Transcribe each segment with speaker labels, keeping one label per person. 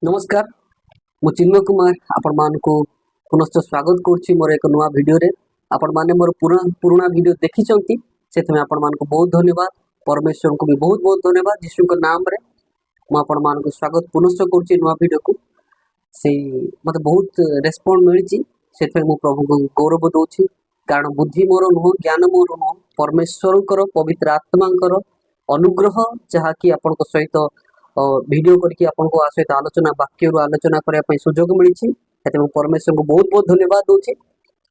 Speaker 1: नमस्कार मु चिन्मय कुमार आपण मानकु पुनश्च स्वागत करुच्ची मोर एक नुआ वीडियो रे आपण माने मोर पुराना वीडियो देखि चंती सेथमे आपण मानकु बहुत धन्यवाद। परमेश्वर को भी बहुत बहुत धन्यवाद। यीशु को नाम रे मु आपण मानकु स्वागत पुनश्च करुच्ची नुआ वीडियो को से मते बहुत रेस्पॉन्ड मिलिची सेथमे मु प्रभु को गौरव दोछि कारण बुद्धि मोर नुह ज्ञान मोर नुह परमेश्वर को पवित्र आत्मा अनुग्रह जहा कि आपण को सहित वीडियो करके आपको आ सहित आलोचना वाक्य आलोचना करने सुजोग मिली परमेश्वर को बहुत बहुत धन्यवाद दूसरी।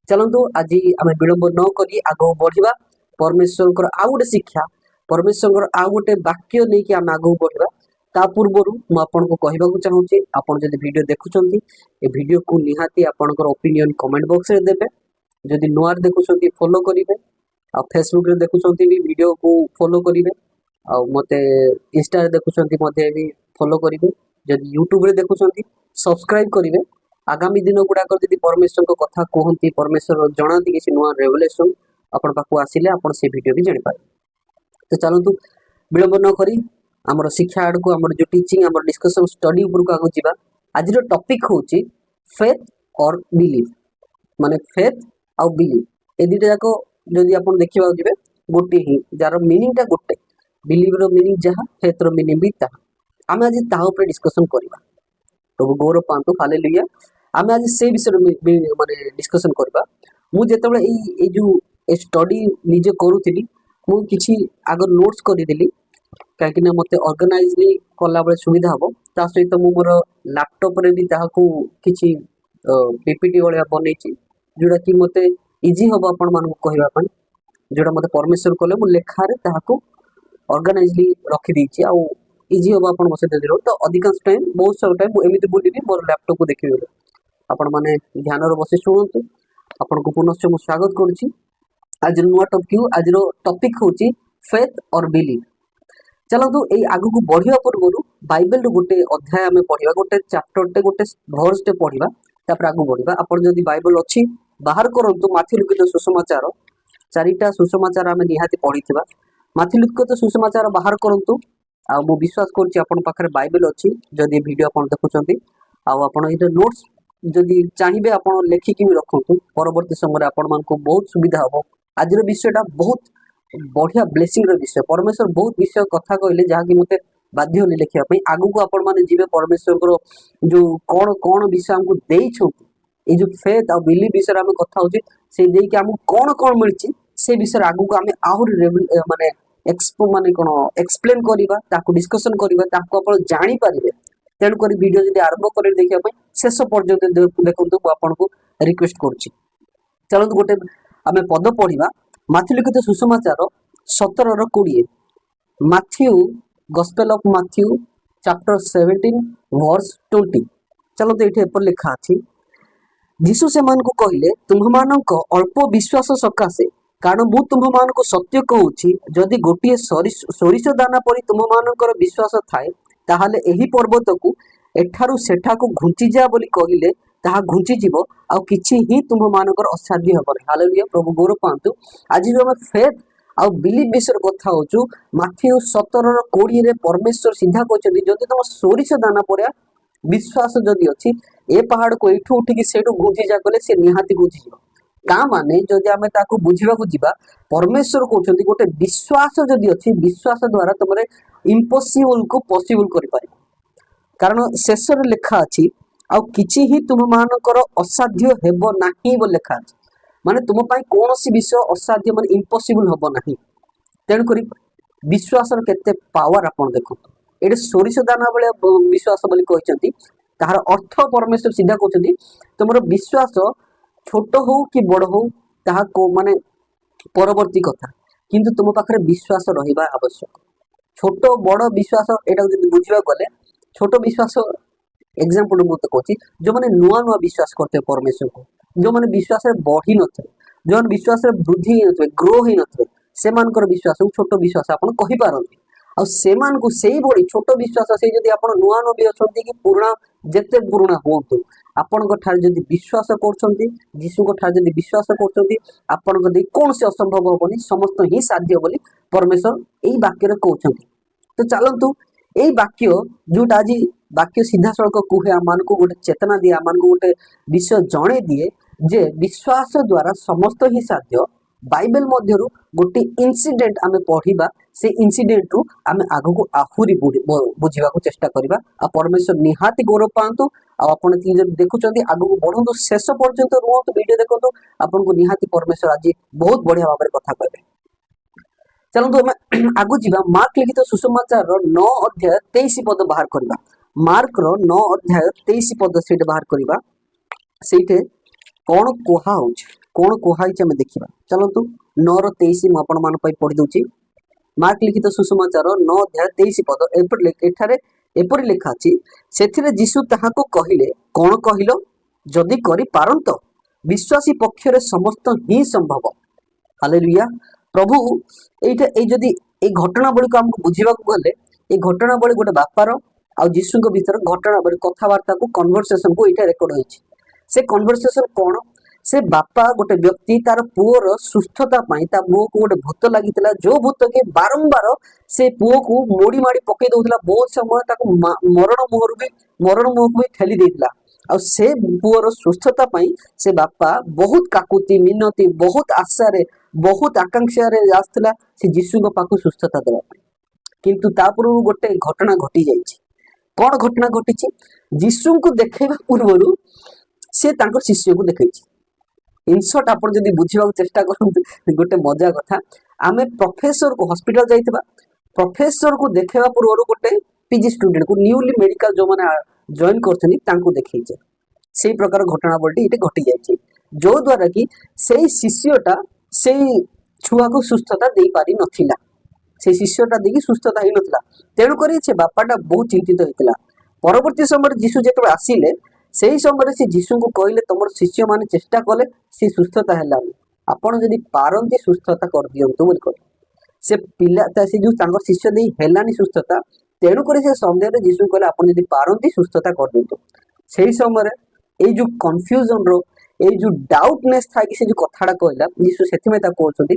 Speaker 1: चलतु आज आम विलंब न करी आग बढ़ा परमेश्वर आउ गोटे शिक्षा परमेश्वर आउ गोटे वाक्य नहीं कि आम आग बढ़ा ता पूर्व मुझे कहवाक चाहूँगी आपड़ जब वीडियो देखुं ए वीडियो को निहाती आपंकर ओपिनियन कमेंट बॉक्स रे देवे जदि नुआर देखुं फॉलो करेंगे आ फेसबुक रे देखुं भी वीडियो को फॉलो करेंगे आ मते इंस्टा देखुं भी फॉलो करेंगे जदि यूट्यूब रे देखुं सब्सक्राइब करेंगे आगामी दिन गुड़ाक जब परमेश्वर को कथा कहती परमेश्वर जनाती किसी नुआ रेवलेशन आपण पाखु आसिले आपण से वीडियो भी जानिपारे। तो चलतु विलंब न करी आमर शिक्षा आड़ को आमर जो टीचिंग आमर डिस्कशन स्टडी ऊपर को आगु जीवा। आज टॉपिक होची फेथ और बिलीव माने फेथ और बिलीव ए दुटा जाक जदि आपण देखिबा जिवे गोटे ही जार मीनिंग टा गोटे बिलीव रो मीनिंग जहा फेथ रो मीनिंग भी ता आमे आज ता ऊपर डिस्कशन करबा। प्रभु गौरव पांतु हालेलुया। आमे आज से विषय माने डिस्कशन करबा। मु जेतबे ए जो स्टडी निजे करूथिली मु किछि आगर नोट्स करि देली काहे कि मते ऑर्गेनाइजली कला बेले सुविधा हबो ता सहित मु मोर लैपटॉप रे भी ताहाकू किछि पीपीटी वाला बनैछि जोडा कि मते इजी हबो आपण मानकु कहबा पई जोडा मते परमेश्वर कोले मु लेखा रे ताहाकू ऑर्गेनाइजली रखि देछि आ इजी हम आप तो अधिकांश टाइम बहुत सब टाइम एमती बुलि मोर लैपटॉप को देखिए आपण मैंने ध्यान बस शुणु आपन को पुनश्च मुझे स्वागत करुच्ची। आज नुआ टॉपिक आज टॉपिक होची फेथ और बिलीव। चलतु ये आग को बढ़िया पूर्व बाइबल गोटे अध्याय आम पढ़ा गोटे चैप्टर टे गोटे भर्स टे पढ़ा तापर आग बढ़ा आपड़ जदि बाइबल अच्छी बाहर करंतु माथि लिखित सुसमाचार चारिटा सुसमाचार आम निहाती पढ़ी माथि लिखित सुसमाचार बाहर करंतु आ मु विश्वास करछि आपन पाखरे बाइबल अछि जदि वीडियो आपन देखुचंती आ आपन इधर नोट्स जदि चाहिबे आपन लेखिकि भी रखंतु परवर्ती समय आपन मान को बहुत सुविधा हबो। आज रो विषयटा बहुत बढ़िया ब्लेसिंग रो विषय परमेश्वर बहुत विषय कथा कहले जहा कि मते बाध्य होली लेखिया पई आगु को आपन माने जीवे परमेश्वर को जो कोन कोन विषय हमको देई छथि ए जो फेथ आ बिलीव विषय हम कथा होछि से देई कि हमको कोन कोन मिलछि से विषय आगु को हमें आहुर माने एक्सपो माने कोन एक्सप्लेन करिबा ताको डिस्कशन करिबा ताको आपण जानि परिबे तेन करी वीडियो जदि आरंभ करे देखिया पई शेष पर्यंत देखंतु आपण को रिक्वेस्ट करछि। चलंतु गोटे आमे पद पढिबा माथि लिखित सुसमाचार 17 रो 20 Matthew gospel of Matthew chapter 17 verse 20। चलंतु एठे ऊपर लिखा अछि यीशु से मान को कहले तुम्हमानक अल्प विश्वास सकाशे कारण मु तुम मान को सत्य कहूँ जदि गोटे सोरिष दाना परी तुम मानकर विश्वास थाए ताहले एही पर्वत को एठारु सेठा को घुंची जा बोली कहिले ताहा घुंची जीवो आ किछि ही तुम मानकर असाध्य हबनी। हालेलुया। प्रभु गौरव पांतु। आज जो हम फेथ आ बिलीव विषय कथा होचु माथ्यू 17 रो 20 रे परमेश्वर सीधा कहछथि जदि तुम सोरिष दाना परे विश्वास जदि अछि ए पहाड़ को एठू उठिकी सेठू घुंची जा कले से निहाती घुंची जीवो का माने जदि आमे ताको बुझिबा को जिबा परमेश्वर कहउछन्ती गोटे विश्वास जदि अछि विश्वास द्वारा तुमरे इम्पॉसिबल को पॉसिबल करि पारिबो कारण शेष रे लेखा अछि आ किछि ही तुम मानकर असाध्य हेबो नाही बो लेखा अछि माने तुम पई कोनोसी विषय असाध्य माने इम्पॉसिबल हबो नाही तेन करी विश्वास र केते पावर आपण देखो एडे सोरिष दाना बेले विश्वास बोली कहउछन्ती ताहार अर्थ परमेश्वर सीधा कहउछन्ती तुमरो विश्वास छोट हो कि बड़ हो ताहा को माने परवर्ती कथा किंतु तुम पाखरे विश्वास रहिबा आवश्यक। छोट बड़ विश्वास एटा जदि बुझिबा गले छोट विश्वास एग्जांपल मु तो कहछि जो माने नुआ नुआ विश्वास करते परमेश्वर को जो माने विश्वास रे बढ़ी नथे जो विश्वास रे वृद्धि नथे ग्रो ही नथे से मानकर विश्वास को छोट विश्वास आपण कहि पारंती आ से मान को सेही बड़ी छोट विश्वास से जदि आपण नुआ नुआ भी अछंती कि पुराना जेते पुराना होतु आपण को ठार जदि विश्वास करछंती यीशु को ठार जदि विश्वास करछंती आपण को दे कोन से असंभव होबनी समस्त ही साध्य बोली परमेश्वर एही वाक्य रे कहउछंती। तो चलंतु एही वाक्य जोटा आज वाक्य सीधा सड़क कहे आम गोटे चेतना दिए आम गोटे विषय जड़े दिए जे विश्वास द्वारा समस्त ही साध्य। बाइबल मध्यरु गोटे इनसीडेंट आम पढ़ा से इनसीडेंट रु आम आग को आहुरी बुझा चेष्टा करवा। आ परमेश्वर निहाती गौरव पातु। आपड़ देखुं आग को बढ़ु शेष पर्यंत रुहतु वीडियो देखो आपन को निहाती परमेश्वर आज बहुत बढ़िया भाव में कथा कहे। चलते आम आगु जा मार्क लिखित सुसमाचार 9 अध्याय 23 पद बाहर करवा। मार्क 9 अध्याय 23 पद से बाहर करवा। से कौन कहा कौन कहुई आम देखा। चलतु 9:23 मुझे पढ़ी दूची। मार्क लिखित सुसमाचार 9 अध्याय 23 पद एपरि लिखा अच्छी। से जीशु ताहाको कहले कौन कहल जदि करि पारंत विश्वासी पक्षरे समस्त ही संभव। हालेलुया। प्रभु ये जदि ये घटनावली को आमको बुझा गले ये घटनावली गोटे बापार आ जीशु भीतर घटनावली कथबार्ता को कन्वर्सेशन को ये रेकर्ड होती। से कन्वर्सेशन कौन से बापा गोटे व्यक्ति तार पुओर सुस्थता ता पुओ को गोटे भूत लगी जो भूत के बारंबार से पुओ को मोड़ी माड़ी पकई दौला बहुत समय मरण मुहर भी ठेली देता। आ से पुओर सुस्थता से बापा बहुत काकुति मिनती बहुत आशारे बहुत आकांक्षा आसला से जीशु पाक सुस्थता देवाई। किंतु तापर गोटे घटना घटी जाइए। कौन घटना घटी जीशु को देखा पूर्व से शिष्य को देखी। इनसर्ट आप बुझा चेष्टा करते गोटे मजा कथा आम प्रोफेसर को हॉस्पिटल जाइए प्रोफेसर को देखा पूर्व गोटे पीजी स्टूडेंट को न्यूली मेडिकल जो मैंने जॉइन कर देखीचे से प्रकार घटनावली ये घटी जाए जो द्वारा कि से शिष्यटा से छुआ को सुस्थता दे पारि नथिला। से शिष्यटा देखिए सुस्थता ही नथिला। तेणुक से बापाटा बहुत चिंतित होता। परवर्ती समय जीशु जो आसिले से ही समय से जीशु को कहले तुम शिष्य मैंने चेष्टा कले से सुस्थता है आपड़ जदि पारंती सुस्थता कर दिंतु बोल कह से पिला से जो शिष्य दे हेलानी सुस्थता। तेणुक से सन्देह जीशु कहले आप जदि पारंती सुस्थता कर दिंतु। से ही समय ये जो कन्फ्यूजन रो ये जो डाउटनेस था कि से जो कथाटा कहला जीशु से कहते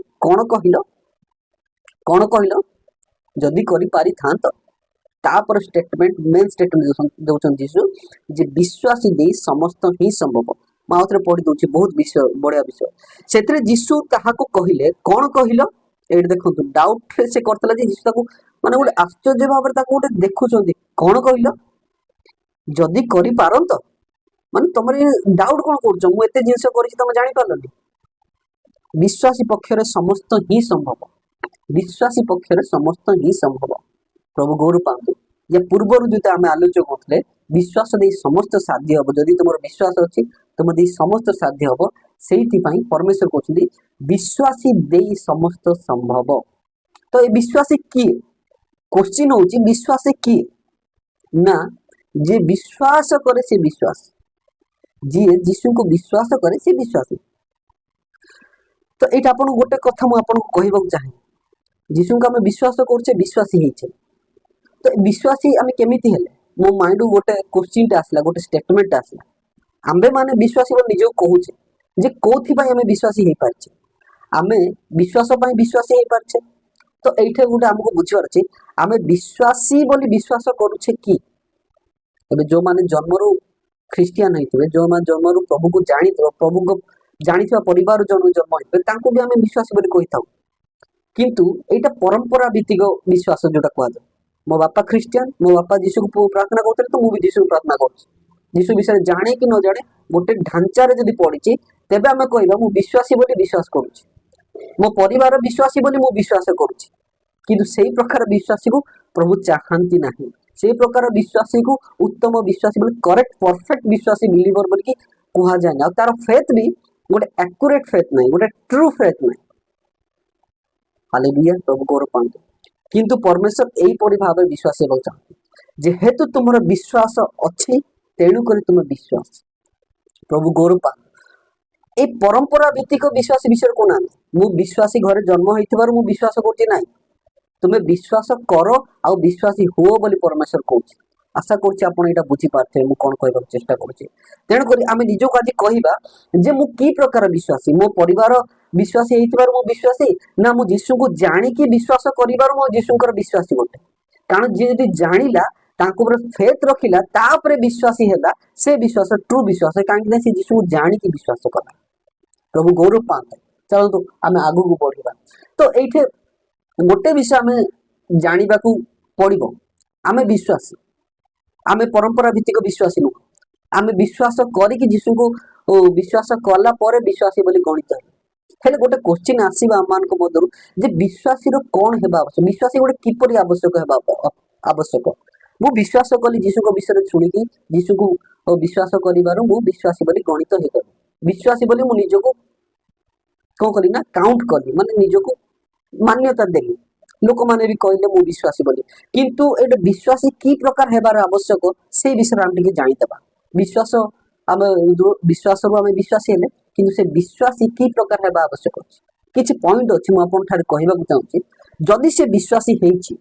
Speaker 1: कौन कहल जदि करि पारि थांत तापर स्टेटमेंट मेन स्टेटमेंट दौरान जीशु जे विश्वासी दे समस्त ही संभव। मैं पढ़ी दूसरी बहुत विषय बढ़िया विषय से जीशु ताहाको कहले कौन कहल ये देखो डाउट से करतला जे जीशु ताको माने गोटे आश्चर्य भाव में गोटे देखुं कौन कहल जदि करि पारंत माने तुम डाउट कौन कर मुझे जिनस तुम जानी पार्लनी। विश्वासी पक्षरे समस्त ही संभव। विश्वासी पक्षरे समस्त ही संभव। प्रभु गौरव पातु या पूर्वर जो आम आलोचना करते विश्वास दे समस्त साध्य हम जदि तुम विश्वास अच्छी तुम दे समस्त साध्य हम से परमेश्वर कहते विश्वासी दे समस्त संभव। तो ये विश्वासी किए क्वेश्चन हूँ विश्वासी किए ना जे विश्वास करे से विश्वास जी जीशु को विश्वास करे से विश्वासी। तो ये आपन गोटे कथा मुझे कहवाक चाहे जीशु को आम विश्वास करछे विश्वासी होइछे। तो विश्वासी आम केमिति हेले मो माइंड गोटे क्वेश्चन आसला गोटे स्टेटमेंट आसला आम्बे माने विश्वासी बोल निजो कहूचे जे कोथि पई आमे विश्वासी हेइ पारछे आमे विश्वास पई विश्वासी हेइ पारछे। तो एइठे गोटे हमको बुझिबार अछि आमे विश्वासी बोली विश्वास करूछे कि एबे जो माने जन्मरू ख्रिस्टियन होइतबे जो माने जन्मरू प्रभु को जानिथबा परिवार जन्म होइतबे तांको भी आमे विश्वासी बोली कहिथाउ। किंतु एटा परंपरा भित्तिक विश्वास जोटा कहआ जाय मो बापा ख्रिस्टियन मो बापा जीशु को प्रार्थना करते तो मुझे जीशु को प्रार्थना कर जीशु विषय जाने कि न जाने गोटे ढांचार जदि पड़ी तेबे आमे कहबा मु विश्वासी बोली विश्वास करूछि मो परिवार विश्वासी बोली मु विश्वास करूछि। किंतु सेही प्रकार विश्वासी को प्रभु चाहती नहीं। से प्रकार विश्वासी को उत्तम विश्वासी बोली करेक्ट परफेक्ट विश्वासी बिलीवर बोली कहा जाए तार फेथ भी गोटे एक्यूरेट फेथ नहीं गोटे ट्रू फेथ नहीं। हालेलुया प्रभु गौरव पांतु। किंतु परमेश्वर यहीपरि भाव विश्वास होगा चाहते जेहेतु तुम विश्वास अच्छी तेणुक तुम विश्वास प्रभु गौरव पा ए परंपरा भित्तिक विश्वास विषय को ना मु विश्वासी घरे जन्म होइथिबार मु विश्वास करछि नाही तुमे विश्वास करो आ विश्वासी हो बोली परमेश्वर कहछि। आशा करछि आपण एटा बुझी पारथे मु कोन कहबा चेष्टा करछि। तेणु करी आमे निजको आज कहिबा जे मु की प्रकार विश्वासी मो परिवार विश्वासी होइथिबार मु विश्वासी ना मु जीशु को जानि कि विश्वास करिबार मु जीशुकर विश्वासी गोटे कारण जे जदि जानिला तांको ऊपर फेथ रखिला तापर विश्वासी हैला से विश्वास ट्रू विश्वास काहे से यीशु को जानी की विश्वास कला प्रभु गौरव पाते चलतु आम आगु को बढ़िबा तो एठे गोटे विषय आम जानिबा को पड़िबो आम विश्वासी आम परंपरा भित्तिक विश्वासी नु आम विश्वास करिक यीशु को विश्वास कला पर विश्वासी बोली गणित हेले गोटे क्वेश्चन आसीबा आम मान को मधुर जे विश्वासी रो कोन हेबा आवश्यक विश्वासी गोटे किपरि आवश्यक हेबा आवश्यक मु विश्वास कली यीशु को विषय शुणिकी यीशु को विश्वास करिबार मु विश्वासी बोली गणित हे करी विश्वासी बोली मु निजको कौन कली ना काउंट कली माने निजको मान्यता देली लोक माने भी कहले मु विश्वासी बोली किंतु एटा विश्वासी की प्रकार हेबार आवश्यक से विषय हम टिके जानि देबा विश्वास आम विश्वास रो आम विश्वासी हेले किंतु से विश्वासी की प्रकार हेबा आवश्यक किछि पॉइंट अछि मु आपन ठारे कहबा को चाहूची जदि से विश्वासी हेछि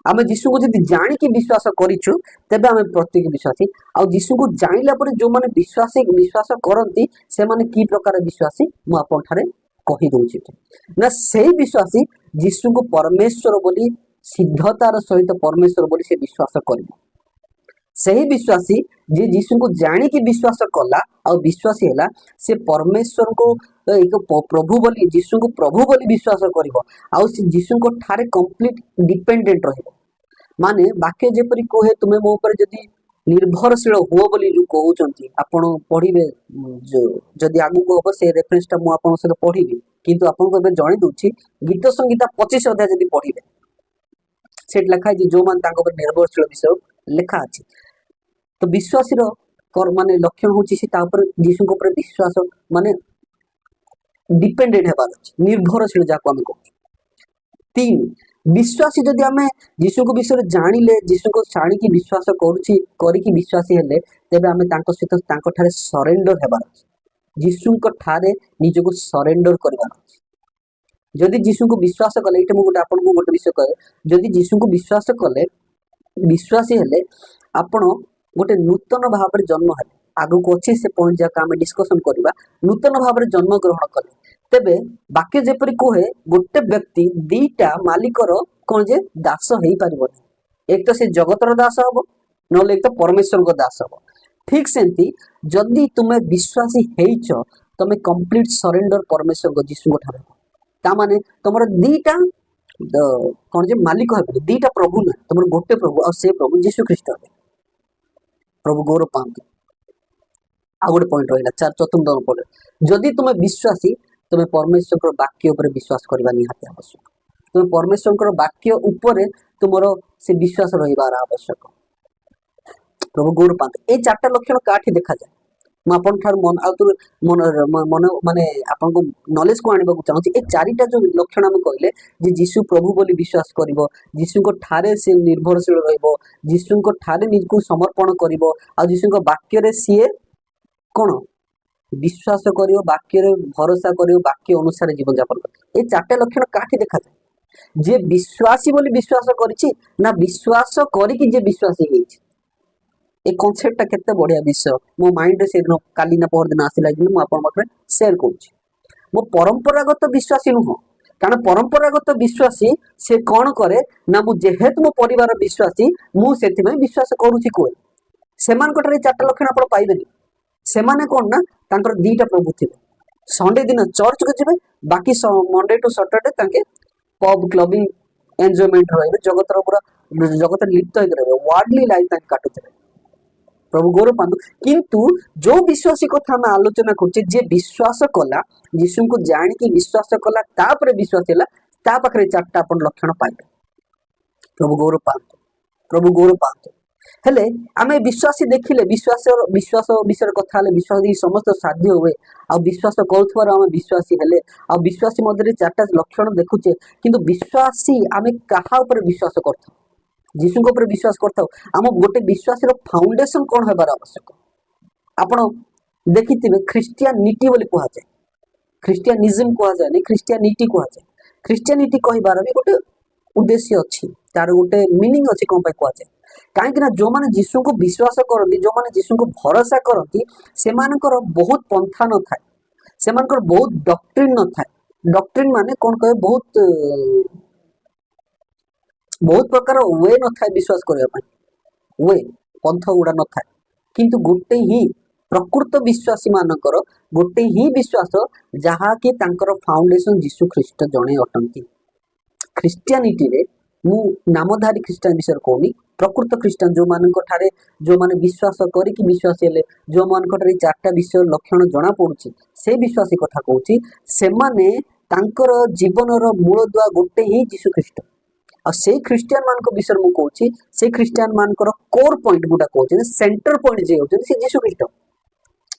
Speaker 1: आम यीशु को जब जानिकी विश्वास करिछु तेबे आम प्रत्येक विश्वासी आ यीशु को जानिला पर जो माने विश्वासी विश्वास करंती से माने की प्रकार विश्वासी मु आपन ठारे कहि दउछि ना सेही विश्वासी यीशु को परमेश्वर बोली सिद्धतार सहित परमेश्वर बोली से विश्वास करिबो सेही विश्वासी जे यीशु को जानिकी विश्वास कला और विश्वासी हैला से परमेश्वर को एक प्रभु बोली यीशु को प्रभु बोली विश्वास करिवो आउ से यीशु को ठारे कंप्लीट डिपेंडेंट रहिबो माने वाक्य जेपरि कोहे तुमे मो ऊपर जदी निर्भरशील हुओ बोली जो कहउचंती आपण पढिबे जदी आगु को हो से रेफरेंस ता मु आपण से पढिबी किंतु आपण को बे जणी दूची गीत संगीता 25 अध्याय जदी पढिबे सेट लिखा है जो मान तांको पर निर्भरशील विषय लिखा अछि तो विश्वासी रो कर माने लक्षण होची से ता ऊपर यीशु को ऊपर विश्वास माने डिपेंडेंट हेबार अछि निर्भरशील जाको हम कहू तीन विश्वासी जदि आमे यीशु को विषय जानिले यीशु को छाणी की विश्वास करूची करी की विश्वासी हेले तेबे आमे तांको सहित तांको ठारे सरेंडर हेबार अछि यीशु को ठारे निज को सरेंडर करबार अछि जदि यीशु को विश्वास कले एटे मु गोटे आपन को गोटे विषय कहे जदि यीशु को विश्वास कले विश्वासी हेले आपण गोटे नूतन भाव रे जन्म हेले आगु को अछि से पॉइंट जाका आमे डिस्कशन करबा नूतन भाव रे जन्म ग्रहण कले तेबे वाक्य जेपरि कोहे गोटे व्यक्ति दीटा मालिकर कोन जे दास हेई परिबो एक तो से जगतर दास हबो नले एक तो परमेश्वर को दास हबो ठीक सेंती जदि तुमे विश्वासी हेइछ तमे कंप्लीट सरेंडर परमेश्वर को यीशु को ठारे ता माने तमरो दीटा कोन जे मालिक हेबे दीटा प्रभु ना तमरो गोटे प्रभु और से प्रभु यीशु ख्रीष्ट हेबे प्रभु गौरव पांते आ गोटे पॉइंट रहिला चार चतुर्थ नंबर पड़े जदि तुमे विश्वासी तुमे परमेश्वर को वाक्य ऊपर विश्वास करबा निहाती आवश्यक तुमे परमेश्वर को वाक्य ऊपर तुमरो से विश्वास रहिबार आवश्यक प्रभु गौरव पांते ए चारटा लक्षण काठी देखा जाय म आपन ठार मन आउतु मन माने आपन को नॉलेज को आनिबा को चाहूची ए चारिटा जो लक्षण हम कहले जे यीशु प्रभु बोली विश्वास करिवो यीशु को ठारे से निर्भरशील रहइबो यीशु को ठारे निज को समर्पण करिवो आ यीशु को वाक्य रे सीए कोन विश्वास करियो वाक्य रे भरोसा करियो वाक्य अनुसार जीवन यापन कर ए चारटा लक्षण काठी देखा जाय जे विश्वासी बोली विश्वास करिछि ना विश्वास करी कि जे विश्वासी हेछि ए कांसेप्ट ता केते बढ़िया विषय मो माइंड रे से दिन काली ना पर दिन आसिला जे मु आपन मते शेयर करूछि मो परंपरागत विश्वासी नुह कारण परंपरागत विश्वासी से कोन करे ना मु जेहेतु मो परिवार विश्वासी मु सेति में विश्वास करूछि कोइ सेमान कोटरे चारटा लक्षण आपण पाइबेनी सेमाने कोन ना तांकर दीटा प्रभु थिबे संडे दिन चर्च को जिबे बाकी मंडे टू सैटरडे तांके पब क्लबिंग एन्जॉयमेंट रहइबे जगतर पूरा जगतर लिप्त होय रहबे वर्ल्डली लाइफ तांके काटुथिबे प्रभु गौरव पांतु किंतु जो विश्वासी कथा हम आलोचना करछे जे विश्वास कला यीशु को जानि कि विश्वास कला तापर विश्वास हैला ता पाखरे चारटा अपन लक्षण पाइबे प्रभु गौरव पांतु हेले आमे विश्वासी देखिले विश्वास विषय कथा हले विश्वास समस्त साध्य हुए आ विश्वास करथवार आमे विश्वासी हेले आ विश्वासी मध्यरे चारटा लक्षण देखुचे किंतु विश्वासी आमे कहा ऊपर विश्वास करथौ यीशु को ऊपर विश्वास करथौ आम गोटे विश्वासी रो फाउंडेशन कोन हेबार आवश्यक आपण देखिथिबे क्रिश्चियनिटी बोली कहा जाय क्रिश्चियनिज्म कहा जाय नै क्रिश्चियनिटी कहा जाय क्रिश्चियनिटी कहिबार भी गोटे उद्देश्य अछि तार गोटे मीनिंग अछि कोन पय कहा जाय काहे ना जो माने यीशु को विश्वास करती जो माने यीशु को भरोसा करती से मानकर बहुत पंथा न थाए से मानकर बहुत डॉक्ट्रिन न थाए डॉक्ट्रिन माने कोन कहे बहुत प्रकार वे न थाए विश्वास करबा वे पंथ गुड़ा न थाए किंतु गोटे ही प्रकृत विश्वासी मानकर गोटे ही विश्वास जहाँकि तांकर फाउंडेशन जीशु ख्रीस्ट जड़े अटंती ख्रीस्टियानिटी रे मु नामधारी ख्रीस्टान विषय कहूनी प्रकृत ख्रीस्टान जो मान जो माने विश्वास करिकी विश्वासी हेले जो मान चार्टा विषय लक्षण जना पड़ुची से विश्वासी कथा कहूची से माने तांकर जीवनर मूलदुआ गोटे ही जीशु ख्रीस्ट आ से ख्रीस्टियन मान विषय मु कहूची से ख्रीस्टियन मानकर कोर पॉइंट गुटा कहूची सेंटर पॉइंट जे होचन से जीशु ख्रीस्ट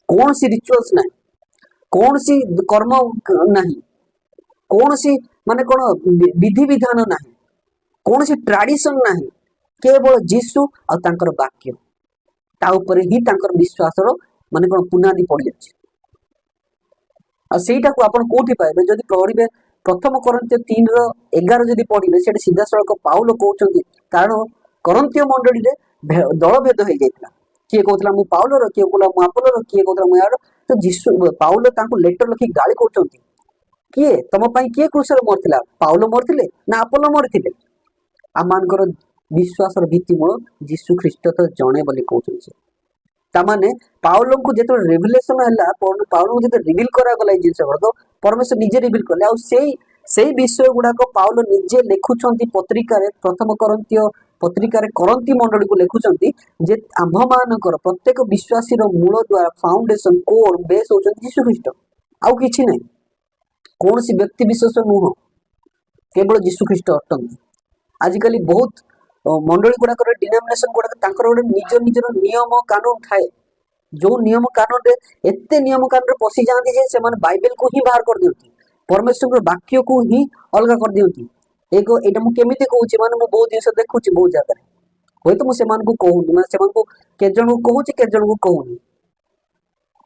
Speaker 1: कौन सी रिचुअल्स ना कौन सी कर्म नहीं कौन सी माने कौन विधि विधान ना कौन सी ट्रेडिशन ना केवल जीशु और तांकर वाक्य ता ऊपर ही तांकर विश्वास माने कौन पुनादी पड़ जाए आ सेटा को आपण कोठी पाइबे जदि पढ़िबे प्रथम कोरिन्थियो 3:11 जदि पढ़िबे सेटा सीधा सड़क पाउल कहउचंती कारण कोरिन्थियो मंडली रे दल भेद हो जाइतला किए कहतला मु पाउलर किए कहला मु अपोलोर किए कहतला मु यार तो जीशु पाउल तांको लेटर लिखि गाली करचंती किए तम पई किए क्रूसर मरथिला पाउल मरथिले ना अपोलो मरथिले आमानकर विश्वास भित्तिमूल जीशु ख्रीस्ट तो जणे बोली कहउछन तामाने पाउल को जेतो रिविलेशन हला पाउल को जेतो रिवील करा गला जिंस तो परमेश्वर निजे रिवील करले आ सेई विषय गुडा को पाउल निजे लेखुछंती पत्रिका रे प्रथम कोरिन्थियो पत्रिका रे कोरिन्थी मंडली को लेखुछंती जे आंभ मानकर प्रत्येक विश्वासी रो मूल द्वारा फाउंडेशन कोर बेस होछंती यीशु ख्रीस्ट आउ किछि नै कौन सी व्यक्ति विशेष नुह केवल यीशु ख्रीस्ट अटंती आजिकली बहुत मंडली गुड़ाक डिनोमिनेशन गुड़ाक तांकर गोटे निज निजर नियम कानून थाए जो नियम कानून रे एते नियम कानून रे पसी जांती जे से माने बाइबल को ही बाहर कर दियंती परमेश्वर वाक्य को ही अलग कर दियंती एक एटा मु केमिति कहूची माने मु बहुत दिन से देखुची बहुत जगह होय तो मु से मान को कहूनी माने से मान को के जन को कहूची के जन को कहूनी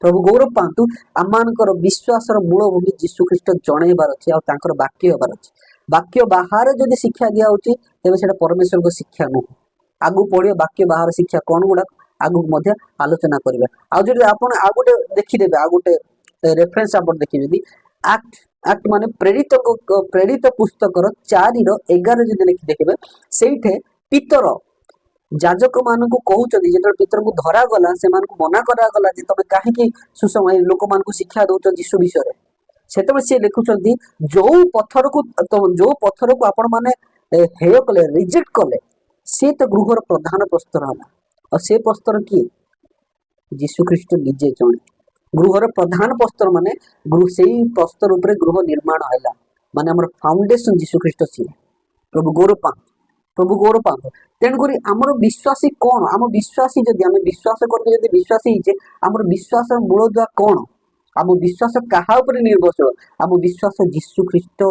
Speaker 1: प्रभु गौरव पांतु आमानकर विश्वासर मूल भूमि जीशु ख्रीस्ट जणेबार अछि आ तांकर वाक्य होबार अछि वाक्य बाहर जदि शिक्षा दिया होची तेबे सेटा परमेश्वर को शिक्षा नु आगु पढियो वाक्य बाहर शिक्षा कोन गुडा आगु मध्य आलोचना करिबा आ जदि आपण आ गुटे देखि देबे आ गुटे रेफरेंस आपण देखि जदि एक्ट माने प्रेरित पुस्तकर 4:11 जदि लिखि देखिबे सेइठे पितर जाजक मान को कहउचंदी जेतल पितर को धरा गला से मान को मना करा गला जे तबे काहे कि सुसमय लोक मान को शिक्षा दउछ जीशु विषय रे सेतबे से लिखुचंदी जो पत्थर को आपण माने हेय कले रिजेक्ट कले से तो गृहर प्रधान प्रस्तर हला और से प्रस्तर की जीशु ख्रीस्ट निजे जणे गृहर प्रधान प्रस्तर माने गृह सेही प्रस्तर ऊपर गृह निर्माण हला माने हमर फाउंडेशन जीशु ख्रीस्ट सी प्रभु गौरव पांत तेणुक आमर विश्वासी कौन आम विश्वासी जदि आम विश्वास करते जदि विश्वासी हे आमर विश्वास मूलदुआ कौन आम विश्वास क्या निर्भरशील आम विश्वास जीशु ख्रीस्ट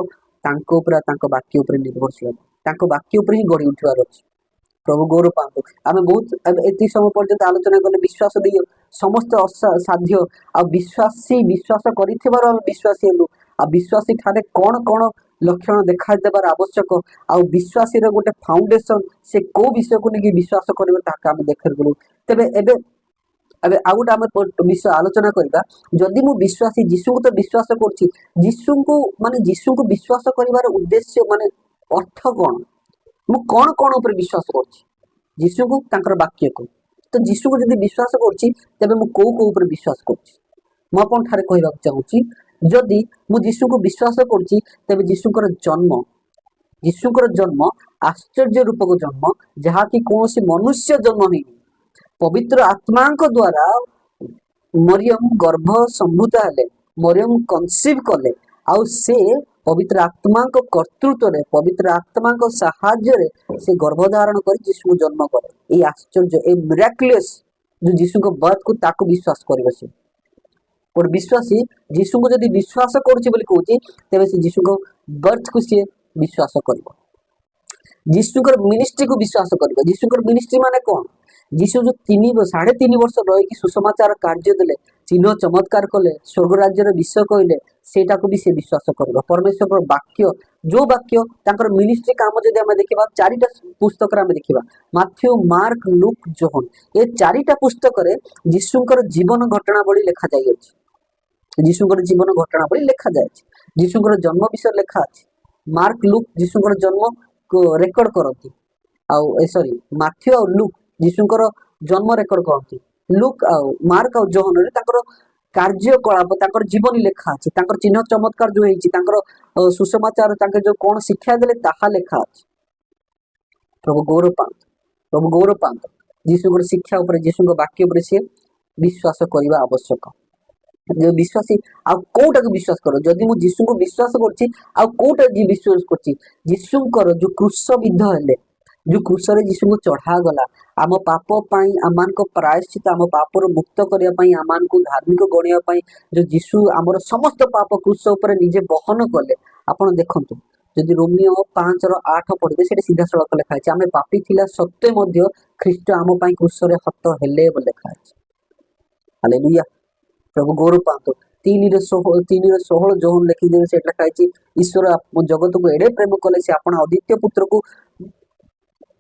Speaker 1: वाक्य उपर निर्भरशील वाक्य उपर ही गढ़ी उठार अच्छे प्रभु गौरव पांतु आम बहुत एति समय पर्यंत आलोचना कले विश्वास दे समस्त असाध्य आ विश्वास कर विश्वासी हेलु आ विश्वासी ठारे कौन कौन लक्षण देखा देवार आवश्यक आ विश्वासी गोटे फाउंडेशन से को विषय को लेकिन विश्वास करेंगे ताकि आम देख गलु तेबे एबे एबे आ गोटे आम विषय आलोचना करबा जदि मु विश्वासी जीशु को तो विश्वास करछि जीशु को विश्वास करिवार उद्देश्य माने अर्थ कौन मु कौन कौन ऊपर विश्वास करछि जीशु को तांकर वाक्य को तो जीशु को जदि विश्वास करछि तेबे मु को ऊपर विश्वास करछि मु आपन ठारे कहबा चाहूछि जदि मु जीशु को विश्वास करछि तेबे जीशुकर जन्म आश्चर्य रूपक जन्म जहा कि कौन मनुष्य जन्म नहीं पवित्र आत्मा द्वारा मरियम गर्भ संभूत हेले मरियम कन्सीव कले आउ से पवित्र आत्मा कर्तृत्व रे पवित्र आत्मा साहाय्य रे से गर्भधारण कर जीशु को जन्म करे ए आश्चर्य ए मिराक्युलस जो जीशु को बर्थ को ताको विश्वास करबे से और विश्वासी जीशु को जदि विश्वास करूछि बोली कहूछि तेबे से जीशु को बर्थ को से विश्वास करबो जीशुकर मिनिस्ट्री को विश्वास करबो जीशुकर मिनिस्ट्री माने कोन जीशु जो 3.5 वर्ष रही कि सुसमाचार कार्य देले चिन्ह चमत्कार कले स्वर्ग राज्यर विषय कहले सेटा को भी से विश्वास करबो परमेश्वर वाक्य जो वाक्य तांकर मिनिस्ट्री काम जदि हम देखिबा चारिटा पुस्तक रे हम देखिबा माथ्यू मार्क लूक जोहन ए चारिटा पुस्तक रे जीशुकर जीवन घटनावली लिखा जाय अछि जीशुकर जीवन घटनावली लिखा जाय अछि जीशुकर जन्म विषय लिखा अछि मार्क लूक जीशुकर जन्म को रेकर्ड करती आउ सॉरी माथ्यू और लूक ଯୀଶୁଙ୍କର ଜନ୍ମ ରେକର୍ଡ କରନ୍ତି। ଲୁକ୍ ଆଉ ମାର୍କ ଆଉ ଜହନରେ ତାଙ୍କର କାର୍ଯ୍ୟକଳାପ ତାଙ୍କର ଜୀବନୀ ଲେଖା ଅଛି, ତାଙ୍କର ଚିହ୍ନ ଚମତ୍କାର ଯୋଉ ହେଇଛି, ତାଙ୍କର ସୁସମାଚାର ତାଙ୍କେ ଯୋଉ କଣ ଶିକ୍ଷା ଦେଲେ ତାହା ଲେଖା ଅଛି। ପ୍ରଭୁ ଗୌରବ ପାଆନ୍ତୁ, ପ୍ରଭୁ ଗୌରବ ପାଆନ୍ତୁ। ଯୀଶୁଙ୍କର ଶିକ୍ଷା ଉପରେ, ଯୀଶୁଙ୍କ ବାକ୍ୟ ଉପରେ ସିଏ ବିଶ୍ୱାସ କରିବା ଆବଶ୍ୟକ। जो विश्वासी आउ कोटा को विश्वास करो, जदि मु यीशु को विश्वास करछि आउ कोटा जी विश्वास करछि, यीशुଙ୍କର जो क्रूसविद्ध हेले, जो क्रूस रे यीशु को चढ़ा गला आम पाप पई, आमान को प्रायश्चित, आम पाप रो मुक्त करिया पई, आमान को धार्मिक गणिया पई, जो यीशु हमर समस्त पाप क्रूस ऊपर निजे बहन कले। आपण देखंतु जदि रोमियो 5:8 पढ़िबे सेठी सीधा सड़क लिखा है, आमे पापी थिला सत्य मध्य ख्रीष्ट आम पई क्रूस रे हत हेले बोले लिखा है। हालेलुया, प्रभु गौरव पातु। 3:16 जोहन लिखिदेवे से लिखाई, ईश्वर जगत को एडे प्रेम कले से आपण अद्वितीय पुत्र को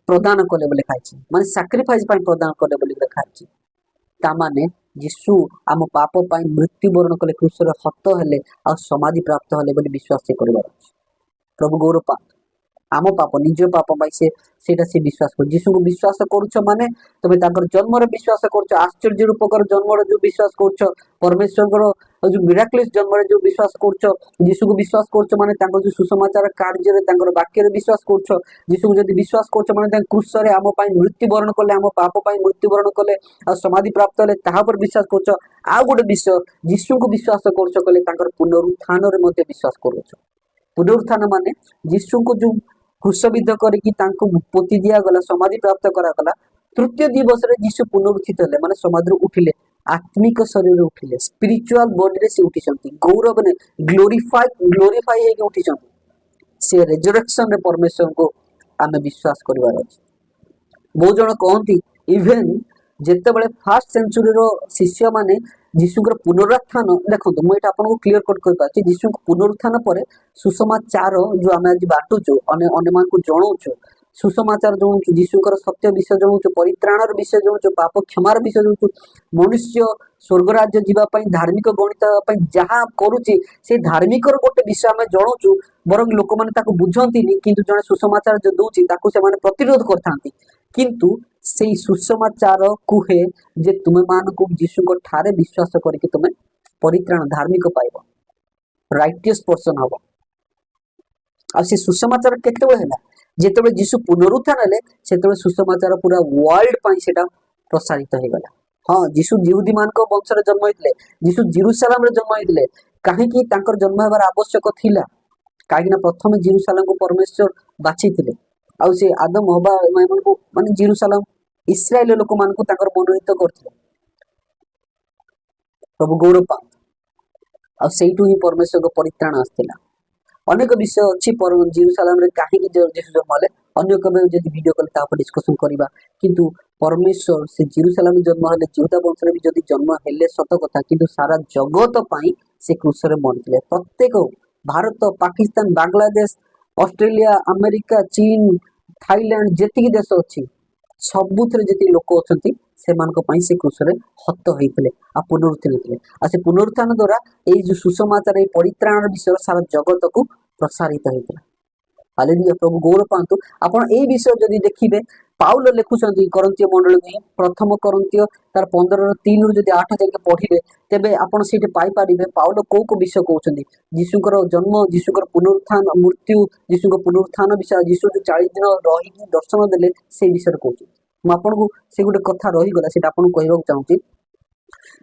Speaker 1: प्रदान कले बोले लिखाई, माने सैक्रिफाइस पई प्रदान कले बोले लिखाई। ता माने यीशु आम पाप पई मृत्युवरण कले, क्रूस रे हत हेले आ समाधि प्राप्त हेले बोले विश्वास करबार अछि। प्रभु गौरव पातु। आम पाप निज पाप पाई से विश्वास कर, यीशु को विश्वास करुछ माने तबे ताकर जन्म रे विश्वास करुछ, आश्चर्य रूपकर जन्म रे जो विश्वास करुछ, परमेश्वर जो मिराक्युलस जन्म रे जो विश्वास करुछ, यीशु को विश्वास करुछ माने ताकर जो सुसमाचार कार्य रे ताकर वाक्य रे विश्वास करुछ, यीशु को जदि विश्वास करुछ माने ताकर क्रूस रे आम पई मृत्युवरण कले, आम पाप पई मृत्युवरण कले आ समाधि प्राप्त होले, ताहा पर विश्वास करुछ। आ गोटे विषय, यीशु को विश्वास करुछ कले ताकर पुनरुत्थान रे मध्ये विश्वास करुछ। पुनरुत्थान माने यीशु को जो क्रूसविद्ध करके पोती दिया गला, समाधि प्राप्त करा गला, तृतीय दिवस रे यीशु पुनरुत्थित हेले, माने समाधि उठिले, आत्मिक शरीर उठिले, स्पिरिचुअल बॉडी रे से उठिसंती, गौरव ने ग्लोरीफाई हे उठिसंती। से रेजरेक्शन रे परमेश्वर को आमे विश्वास करबार अछि। बहु जन कहंती इवेन जेतेबेले फर्स्ट सेंचुरी रो शिष्य माने यीशुଙ୍କର पुनरुत्थान देखो, मुझे आपको क्लीयर कट कर पाछि, यीशु पुनरुत्थान पर सुसमाचार जो आम आज बांटुचु, अन्य मान को जणाऊछु, सुसमाचार जणाऊछु, यीशुଙ୍କର सत्य विषय जणाऊछु, परित्राणर विषय जणाऊछु, पाप क्षमार विषय जणाऊछु, मनुष्य स्वर्ग राज्य जीवा पई, धार्मिक गणित पई जहा करूची से धार्मिक गोटे विषय आम जणाऊछु, बरं लोक माने ताको बुझंतीनी, किंतु जने सुसमाचार जो दउची ताको से माने प्रतिरोध करथांती। किंतु से सुसमाचार कुहे जे तुमे मान को यीशु को ठारे विश्वास करके तुमे परित्राण धार्मिक पाइबो, राइटियस पर्सन हबो। आ से सुसमाचार केतेबे हैला, जेतेबे यीशु पुनरुत्थान हेले सेतेबे सुसमाचार पूरा वर्ल्ड पई सेटा प्रसारित हो गला। हां, यीशु यहूदी मान को वंश रे जन्म होइतले, यीशु जेरूशलेम रे जन्म होइतले, काहे कि तांकर जन्म हेबार आवश्यक थिला, काहे ना प्रथम जेरूशलेम को परमेश्वर बाछिथिले, आ से आदम हवा माने जेरूशलेम इस्राएल लोक मान को तांकर मनोनीत करथिले। प्रभु गौरव पा आ सेइटु ही परमेश्वर को परित्राण आस्थिला। अनेक विषय अछि पर जेरूशलेम रे काहे कि यीशु जन्म हेले, अन्य कबे जदि वीडियो कल ता पर डिस्कशन करिबा, किंतु परमेश्वर से जेरूशलेम जन्म हेले, यहूदा वंश रे भी जदि जन्म हेले सत कथा, किंतु सारा जगत पई से क्रूस रे मरथिले। प्रत्येक भारत, पाकिस्तान, बांग्लादेश, ऑस्ट्रेलिया, अमेरिका, चीन, थाईलैंड जेतिकी देश अछि सबुथरे जेति लोक अछंती सेमानक पई से क्रूस रे हत होइतले आ पुनरुत्थित होइतले। आ से पुनरुत्थान द्वारा एई जो सुसमाचार, एई परित्राण विषय सारा जगत को प्रसारित होइतला। हालेलुया, प्रभु गौरव पांतु। आपण एई विषय जदि देखिबे, पाउल लेखुछंती करंतीय मंडल को, प्रथम करंतीय तार 15:3 रु जदि 8 जाके पढ़िबे, तेबे आपण सेठी पाई पारिबे पाउल को विषय कहउछंती, यीशुकर जन्म, यीशुकर पुनरुत्थान, मृत्यु, यीशुकर पुनरुत्थान विषय, यीशु जो 40 दिन रही दर्शन देले से विषय कहउछंती। म आपनको से गुटे कथा रही गला, सेटा आपनको कहबाक चाहूची।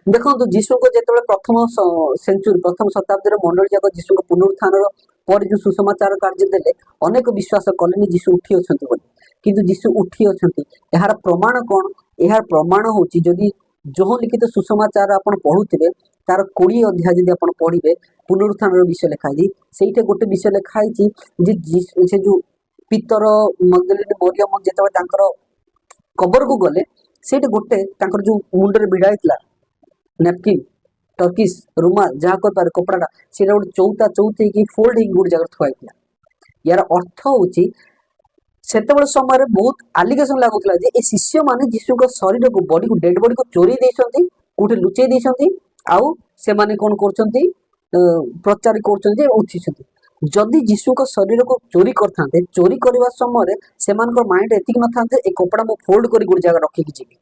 Speaker 1: देखो यीशु को जेतेबेले प्रथम सेंचुरी, प्रथम शताब्दी रे मंडल जाक यीशु को पुनरुत्थान पर जो सुसमाचार कार्य देले, अनेक विश्वास कलेनी यीशु उठी अछंती बोली, किंतु यीशु उठी अछंती एहार प्रमाण कोन? एहार प्रमाण होची जदि जो लिखित सुसमाचार आपण पढुथिबे, तार 20 अध्याय जदि आपण पढिबे, पुनरुत्थान विषय लिखाई, सेइटे गोटे विषय लिखाई जे से जो पितर मगदलिनी मरियम जेतेबेले तांकर कबर को गले, सेटे गोटे तांकर जो मुंडरे भिड़ाइतला नैपकिन, टर्किश रुमाल, जहाँ कर पारे कपड़ाटा, सेटा गोटे चौथा चौथी की फोल्ड ही गोटे जगह थुआइतला। यार अर्थ होची सेतेबेले समय रे बहुत एलिगेशन लागुतला जे ए शिष्य माने यीशु को शरीर को, बॉडी को, डेड बॉडी को चोरी देइसंती, कोठे लुचेई देइसंती, आउ से माने कोन करचंती, प्रचार करचंती, उठिसंती। जदि यीशु को शरीर को चोरी करते चोरी करने समय से माइंड एतिक न था ए कपड़ा मु फोल्ड कर गोटे जगह रखिकी जीवी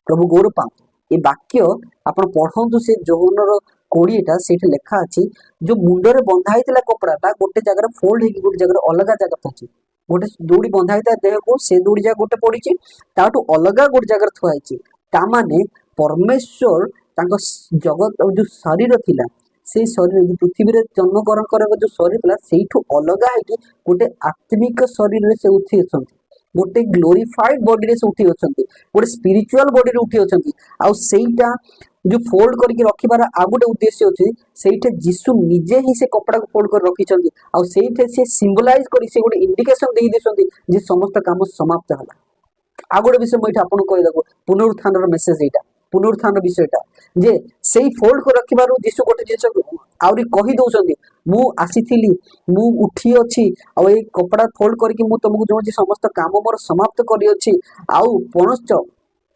Speaker 1: प्रभु गौर पाऊँ ये वाक्य आपण पढ़ु से जौनर 20टा से लिखा अच्छी जो मुंडरे बंधा होता कपड़ाटा गोटे जगह फोल्ड हो गोटे जगह अलग जगह पहुंची गोटे दौड़ी बंधा होता देह को से दौड़ी जगह गोटे पड़ी ताठू अलग गोटे जगह थुआई ताने परमेश्वर जगत जो शरीर थिला से शरीर जो पृथ्वी जन्मग्रहण कर जो शरीर था से अलग है गोटे आत्मिक शरीर से उठी अछंती गोटे ग्लोरीफाइड बॉडी रे से उठी अछंती गोटे स्पिरिचुअल बॉडी रे उठी अछंती आ सेटा जो फोल्ड करके रखिबार आ गोटे उद्देश्य अछि सेठे यीशु निजे ही से कपड़ा को फोल्ड कर रखिछंती आ सेठे से सिंबलाइज करी से गोटे इंडिकेशन देई देछंती जे समस्त काम समाप्त हला आ गोटे विषय मैं आपन कहि दको पुनरुत्थान रो मेसेज एटा पुनरुत्थान विषयटा जे सेई फोल्ड को रखिबारु यीशु गोटे जिंस आउरी कहि दउछंती मु आसीथिली मु उठी अछि आ ए कपड़ा फोल्ड करके मु तुमको जों समस्त काम मोर समाप्त करी अछि आउ पणच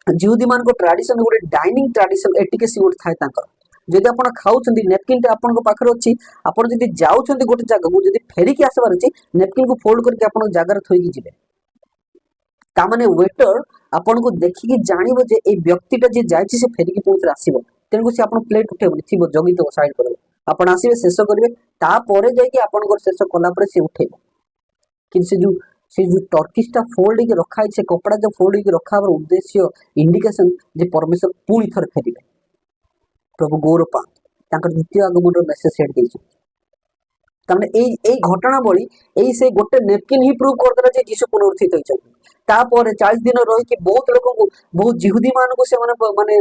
Speaker 1: जिहुदी मान को ट्रेडिशन गोटे डाइनिंग ट्रेडिशन एटिकेसी गोटे थाए तांकर जदि आपण खाउछंती नेपकिन टे आपण को पाखर अछि आपण जदि जाउछंती गोटे जगह को जदि फेरिकी आसबार अछि नेपकिन को फोल्ड करके आपण जगह थोइकी जिवे तामाने वेटर आपण को देखिकी जानिबो जे ए व्यक्तिटा जे जायछि से फेरिकी पुनथरे आसीबो तेनको से आपण प्लेट उठेबो थिबो जगितो साइड करबो आपण आसीबे शेष करिवे ता परे जाय कि आपण को शेष कला परे से उठेबो कि से जो टर्किसटा फोल्ड के रखा है से कपड़ा जो फोल्ड के रखा है उद्देश्य इंडिकेशन जे परमेश्वर पुणी थर फेरिबे प्रभु गौर पा तांकर द्वितीय आगमन मेसेज सेट देछि तमने ए घटना बड़ी ए से गोटे नेपकिन ही प्रूव कर देला जे यीशु पुनरुत्थित होइछथि तापर 40 दिन रही कि बहुत लोक को बहुत जिहुदी मान को से माने माने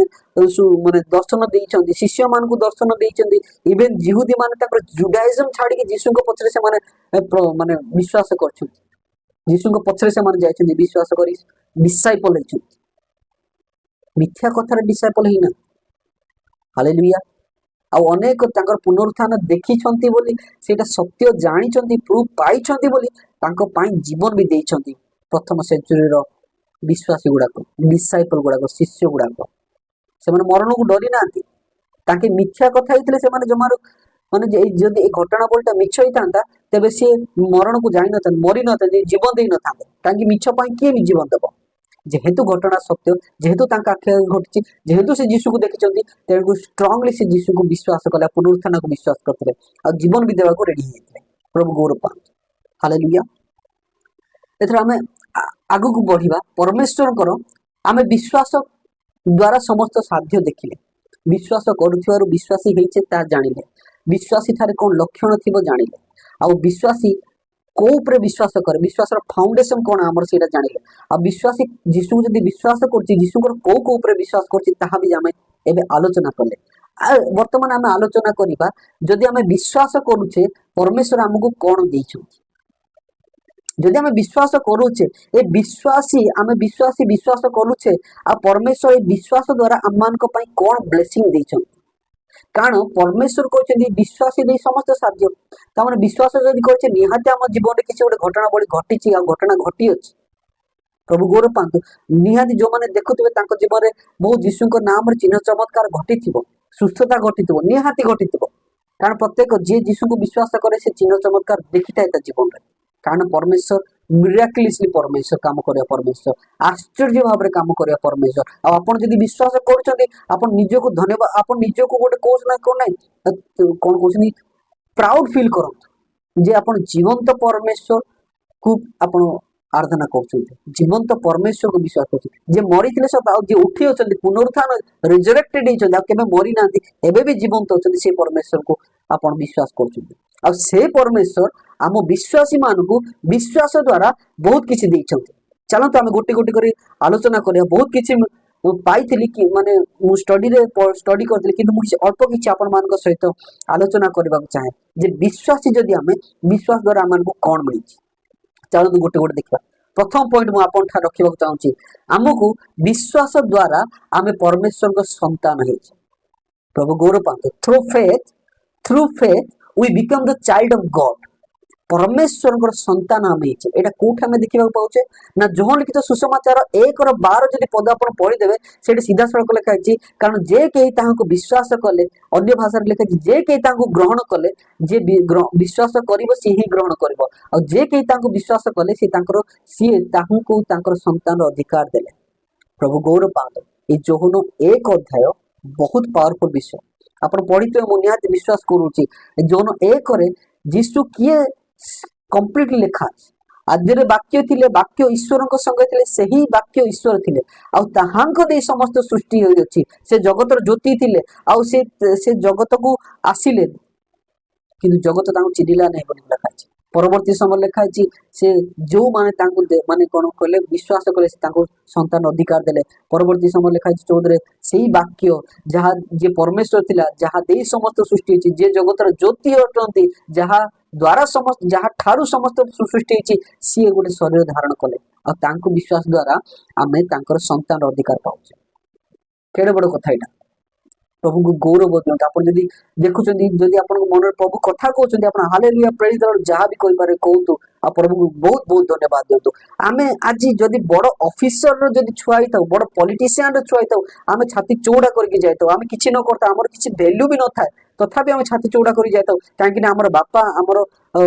Speaker 1: दर्शन देइछन्ति शिष्य मान को दर्शन देइछन्ति इवन जिहुदी मान ताकर जुडाइज्म छाडी के यीशु को पछरे से माने विश्वास करछन्ति यीशु को पछरे से माने जाइछन्ति विश्वास करी डिसाइपल होइछन्ति मिथ्या कथार डिसाइपल हिना हालेलुया आ अनेक तांकर पुनरुत्थान देखिछन्ति बोली सेटा सत्य जानिछन्ति प्रूफ पाइछन्ति बोली तांको पाई जीवन भी देइछन्ति प्रथम सेंचुरी रो विश्वासी गुडाको डिसाइपल गुडाको शिष्य गुडाको से माने मरण को डरी नांती ताके मिथ्या कथा हितले से माने जमारो माने जदि ए घटना बोलटा मिछ हितांता तबे से मरण को जाई नथन मरि नथन जीवन देई नथांते ताकि मिछ पाई के जीवन देबो जेहेतु घटना सत्य जेहेतु तांका आखे घटछि जेहेतु से यीशु को देखिचंती तेनको स्ट्रांगली से यीशु को विश्वास कला पुनरुत्थान को विश्वास करथले आ जीवन भी देवा को रेडी हेतले प्रभु गौर पा हालेलुया एथरा हमें आगु को बढ़िबा परमेश्वर करो हमें विश्वास द्वारा समस्त साध्य देखिले विश्वास करूथिबारु विश्वासी हेइछे ता जानिले विश्वासी थारे कोन लक्षण थिबो जानिले आ विश्वासी को ऊपर विश्वास करे विश्वास रो फाउंडेशन कोन हमर सेटा जानिले आ विश्वासी यीशु जदी विश्वास करछि यीशु को ऊपर विश्वास करछि ताहा भी हमें एबे आलोचना करले वर्तमान हमें आलोचना करिबा जदी हमें विश्वास करूछे परमेश्वर हमको कोन देइछथि जदि आम विश्वास करूचे ए विश्वासी आम विश्वासी विश्वास करूचे आ परमेश्वर ए विश्वास द्वारा आम मान कौन ब्लेसिंग देइछन कारण परमेश्वर कहते विश्वासी दे समस्त साध्य तामने विश्वास जदि कहते निहाती आम जीवन किसी गोटे घटना बड़ी घटी आ घटना घटी अछि प्रभु गौर पांतु निहाती जो माने देखुथिबे तांको जीवन रे बहुत यीशु को नाम रे चिन्ह चमत्कार घटिथिबो सुस्थता घटिथिबो निहाती घटिथिबो कारण प्रत्येक जे यीशु को विश्वास करे से चिन्ह चमत्कार देखिथाय ता जीवन रे कारण परमेश्वर मिराक्युलसली परमेश्वर काम करे परमेश्वर आश्चर्य भाव रे काम करे परमेश्वर आ आपण जदी विश्वास करछथि आपण निजे को धन्यवाद आपण निजे को गोटे कोस ना कोन नै कोन कोसनी प्राउड फील करत जे आपण जीवंत परमेश्वर को आपण आराधना करछथि जीवंत परमेश्वर को विश्वास करछथि जे मरि थिले सब आ जे उठी अछथि पुनरुत्थान रिजरेक्टेड हिचथि आ केबे मरि नांती एबे भी जीवंत अछथि से परमेश्वर को आपण विश्वास करछथि आ से परमेश्वर आम विश्वासी मान को विश्वास द्वारा बहुत किसी देइछथि चलतो आम गोटे गोटे करी आलोचना करिया बहुत किसी पाइथिली कि माने मु स्टडी करथिली किंतु मु अल्प किछि आपण मान सहित आलोचना करबा चाहे जे विश्वासी जदि आम विश्वास द्वारा आम को कोन मिली चलतो गोटे गोटे देखा प्रथम पॉइंट मु आपण ठा रखिबा चाहूची हमको विश्वास द्वारा आम परमेश्वर को संतान है प्रभु गौर पाते through faith we become the child of God परमेश्वर संतान आम एटा कौट आम देखा पाचे ना जो लिखित सुसमाचार 1:12 जदि पद आप पढ़ीदेवे से सीधा सड़क लिखाई कारण जे कहीं विश्वास कले अन्य भाषा लिखाई जे कहीं ग्रहण कले जे विश्वास कर सी ही ग्रहण कर जे कहीं विश्वास कले सी संतान अधिकार देले। प्रभु गौरव पाते ये जोहन 1 अध्याय बहुत पावरफुल विषय आप पढ़ी मुझे निहत विश्वास करुच्ची जोहन 1 जीशु किए कंप्लीटली लिखा आद्य वाक्य थिले वाक्य ईश्वर संगे थिले सही वाक्य ईश्वर थिले आउ ताहांक दे समस्त सृष्टि होई अछि से जगतर ज्योति थिले आउ से जगत को आसिले किंतु जगत तांको चिनिला नै बोली लिखा अछि। परवर्ती समय लिखा अछि से जो माने तांको माने कोन कहले विश्वास कले तांको संतान अधिकार देले। परवर्ती समय लिखा अछि 14 रे सेही वाक्य जहा जे परमेश्वर थिला जहा दे समस्त सृष्टि अछि जे जगतर ज्योति अटंती जहा द्वारा समस्त जहा ठारू समस्त सृष्टि अछि सी गोटे शरीर धारण कले आ तांको विश्वास द्वारा आमे तांकर संतान अधिकार पाउछे। केडे बड़ कथा एटा प्रभु को गौरव दियंतु आप देखुं जदि आप मन प्रभु कथा कहते आप हालेलुया प्रेज द लॉर्ड जहाँ भी कही पारे कहतु आ प्रभु को बहुत बहुत धन्यवाद दियंतु। आमे आज जदि बड़ ऑफिसर जदि छुआ था बड़ पॉलिटिशियन छुआ था आमे छाती चौड़ा करके जाइता आमे किछि न करता आमर किछि वैल्यू भी न थाए तथापि आमे छाती चौड़ा कर जाइता कहीं आमर बापा आमर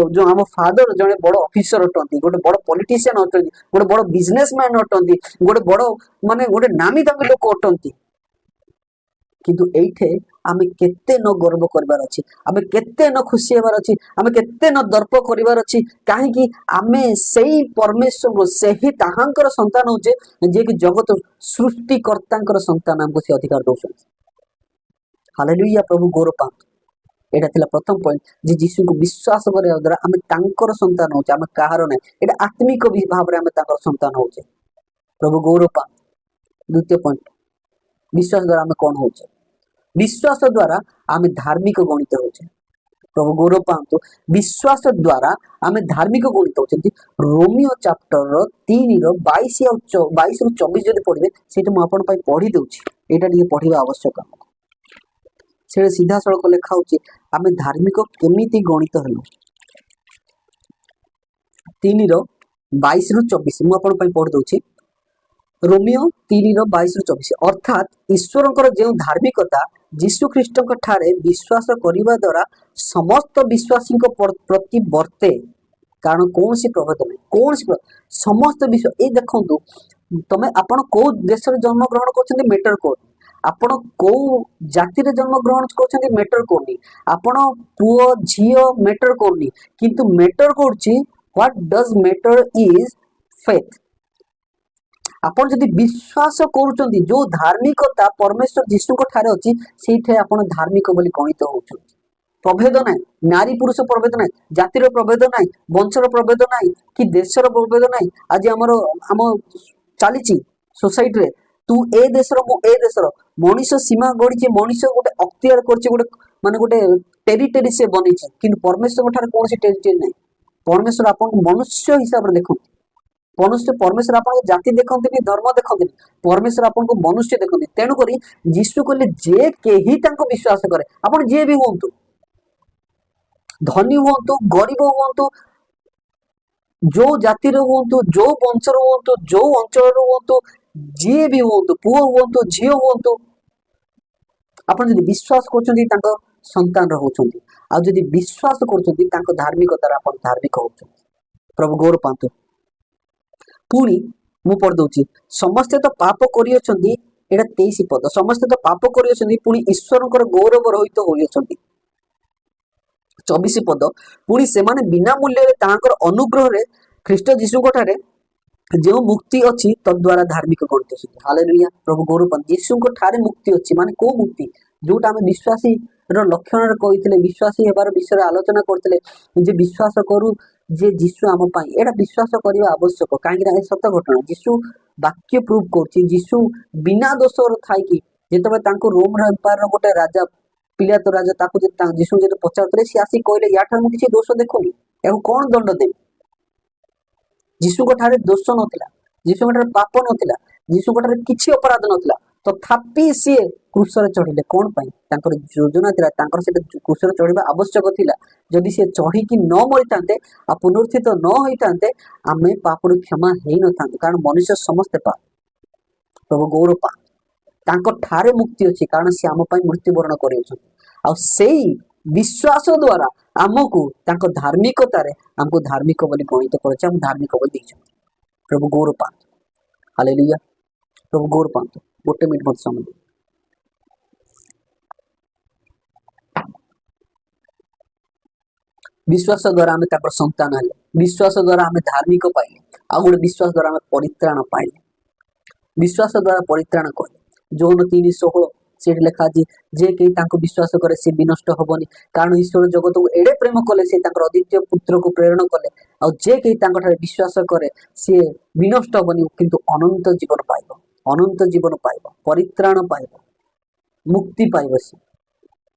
Speaker 1: जो आम फादर जड़े बड़ ऑफिसर अटंती गोटे बड़ पॉलिटिशियन अटंती गोटे बड़ बिजनेसमैन अटंती गोटे बड़ माने गोटे नामी दामी लोक अटंती किंतु एठे आमे केते न गर्व करबार अछि आमे केते न खुशी हेबार अछि आमे केते न दर्प करिवार अछि काहे कि आमे सेही परमेश्वर को सेही ताहांकर संतान होचे जे कि जगत सृष्टि कर्तांकर संतान हमको से अधिकार दोछन। हालेलुया प्रभु गौरव पात एटा थिला प्रथम पॉइंट जे यीशु को विश्वास करे द्वारा आमे तांकर संतान होचे आमे काहार नै एटा आत्मिक भाव रे आमे तांकर संतान होचे। प्रभु गौरव पात द्वितीय पॉइंट विश्वास द्वारा आमे कौन होचे विश्वास द्वारा आमे धार्मिक गणित होचे। प्रभु गौरव पांतु विश्वास द्वारा आमे धार्मिक गणित होचंती। रोमियो चैप्टर 3 रो 22 और 22 रो 24 जदि पढ़िबे सेटा म आपन पई पढ़ी दउची एटा दिए पढ़िबा आवश्यक हमको से सीधा सड़क लेखा होची आमे धार्मिक केमिति गणित हलो 3 रो 22 रो 24 म आपन पई पढ़ दउची रोमियो 3 रो 22 रो 24 अर्थात ईश्वरकर जो धार्मिकता जीशु ख्रीष्ट ठारे विश्वास करिबा द्वारा समस्त विश्वासी प्रति वर्ते कारण कौन सी प्रभेद नहीं कौन सी समस्त विश्व ये देखंतु तमे आपण को देश रे जन्म ग्रहण करछन्ती मैटर को आपण को जाति रे जन्म ग्रहण करछन्ती मैटर कोनी आपण पुओ झियो मैटर कोनी किंतु मैटर करछि what does matter is faith. आपण जदि विश्वास करूचंती जो धार्मिकता परमेश्वर जीशु को ठारे अछि सेठे आपण धार्मिक बोली गणित होउछंती। प्रभेद नै नारी पुरुष प्रभेद नै जातिर प्रभेद नै वंशर प्रभेद नै कि देशर प्रभेद नै आज हमर हम चलीची सोसाइटी रे तू ए देशर मो ए देशर मनुष्य सीमा गड़ीची मनुष्य गोटे अख्तियार करछि गोटे माने गोटे टेरिटरी से बनिछि किंतु परमेश्वर ठारे कोनसी टेरिटरी नै। परमेश्वर आपण मनुष्य हिसाब रे देखो मनुष्य परमेश्वर आपन जाति देखते धर्म देखते परमेश्वर आपन को मनुष्य देखते तेणु करी जीशु कहले जे केही तांको विश्वास करे आपन जे भी होंतु धनी होंतु गरीब होंतु जो जाति रो होंतु जो वंश रो होंतु जो अंचल रो होंतु जे भी होंतु पुओ होंतु झियो होंतु आपन जदि विश्वास करछन्ती तांको संतान रहउछन्ती आ जदि विश्वास करछन्ती तांको धार्मिकता आपन धार्मिक होउछन्ती। प्रभु गौरव पांतु पुणी मु पढ़ दउची समस्त तो पाप करियछन्ती एटा 23 पद समस्त तो पाप करियछन्ती पुणी ईश्वरकर गौरव रहित होइयछन्ती। 24 पद पुणी से माने बिना मूल्य रे तांकर अनुग्रह रे ख्रीष्ट जीशु ठारे जो मुक्ति अछि तद्वारा धार्मिक गणित अछि। हालेलुया प्रभु गौरव पांतु जीशु ठारे मुक्ति अछि माने को मुक्ति जोटा हमें विश्वासी रो लक्षण रे कहितले विश्वासी हेबार विषय आलोचना करथिले जे विश्वास करू जे जीशु आम पाई एटा विश्वास करबा आवश्यक काहे सत घटना जीशु वाक्य प्रूव करछि जीशु बिना दोषर थाई कि जेतबे तांको रोम रो एम्पायर रो गोटे राजा पिलात राजा ताको जे जीशु जे पचारतले से आसी कहले या ठार मु किछि दोष देखोनी एहु कोन दंड देबी जीशु को ठारे दोष नथिला जीशु को ठारे पाप नथिला जीशु को ठारे किछि अपराध नथिला तथापि सी क्रूसरे चढ़िले कौन पाई तांकर योजना थिला तांकर से क्रूसरे चढ़िबा आवश्यक थिला जदि से चढ़ी कि न मरि थांते आ पुनरुत्थित न होई थांते आमे पापरु क्षमा हेई न थांते कारण मनुष्य समस्त पाप प्रभु गौर पा तांकर ठारे मुक्ति अछि कारण से आम पई मृत्युवरण करियो आ सेई विश्वास द्वारा आमको तांको धार्मिकता रे हमको धार्मिक बोली गणित करछ हम धार्मिक बोली दैछ प्रभु गौर पा हालेलुया प्रभु गौर पा गोटे मिनट मत समय विश्वास द्वारा आम ताकर संतान हेले विश्वास द्वारा आम धार्मिक पाइले आ गोटे विश्वास द्वारा आम परित्राण पाइले विश्वास द्वारा परित्राण कले जौन 3:16 से लिखा जी जे कहीं तांको विश्वास करे से विनष्ट हबनी कारण ईश्वर जगत को एडे प्रेम कले से तांकर अद्वितीय पुत्र को प्रेरण कले आ जे कहीं तांको ठारे विश्वास करे से विनष्ट हबनी किंतु अनंत जीवन पाइबो अनंत जीवन पाइबो परित्राण पाइबो मुक्ति पाइबो से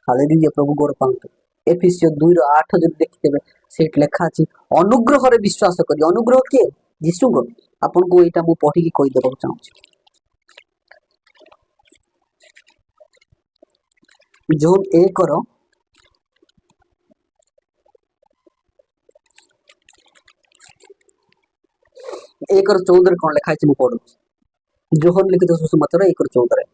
Speaker 1: हालेलुया प्रभु गोर पांतु एफिसियो 2:8 जब देखिबे सेट लिखा अछि अनुग्रह रे विश्वास करी अनुग्रह के यीशु को आपन को एटा मु पढी की कहि देबो चाहू जोन 1 रो एक और 14 कौन लिखा है पढ़ू जोहन लिखित सुसमाचार 1:14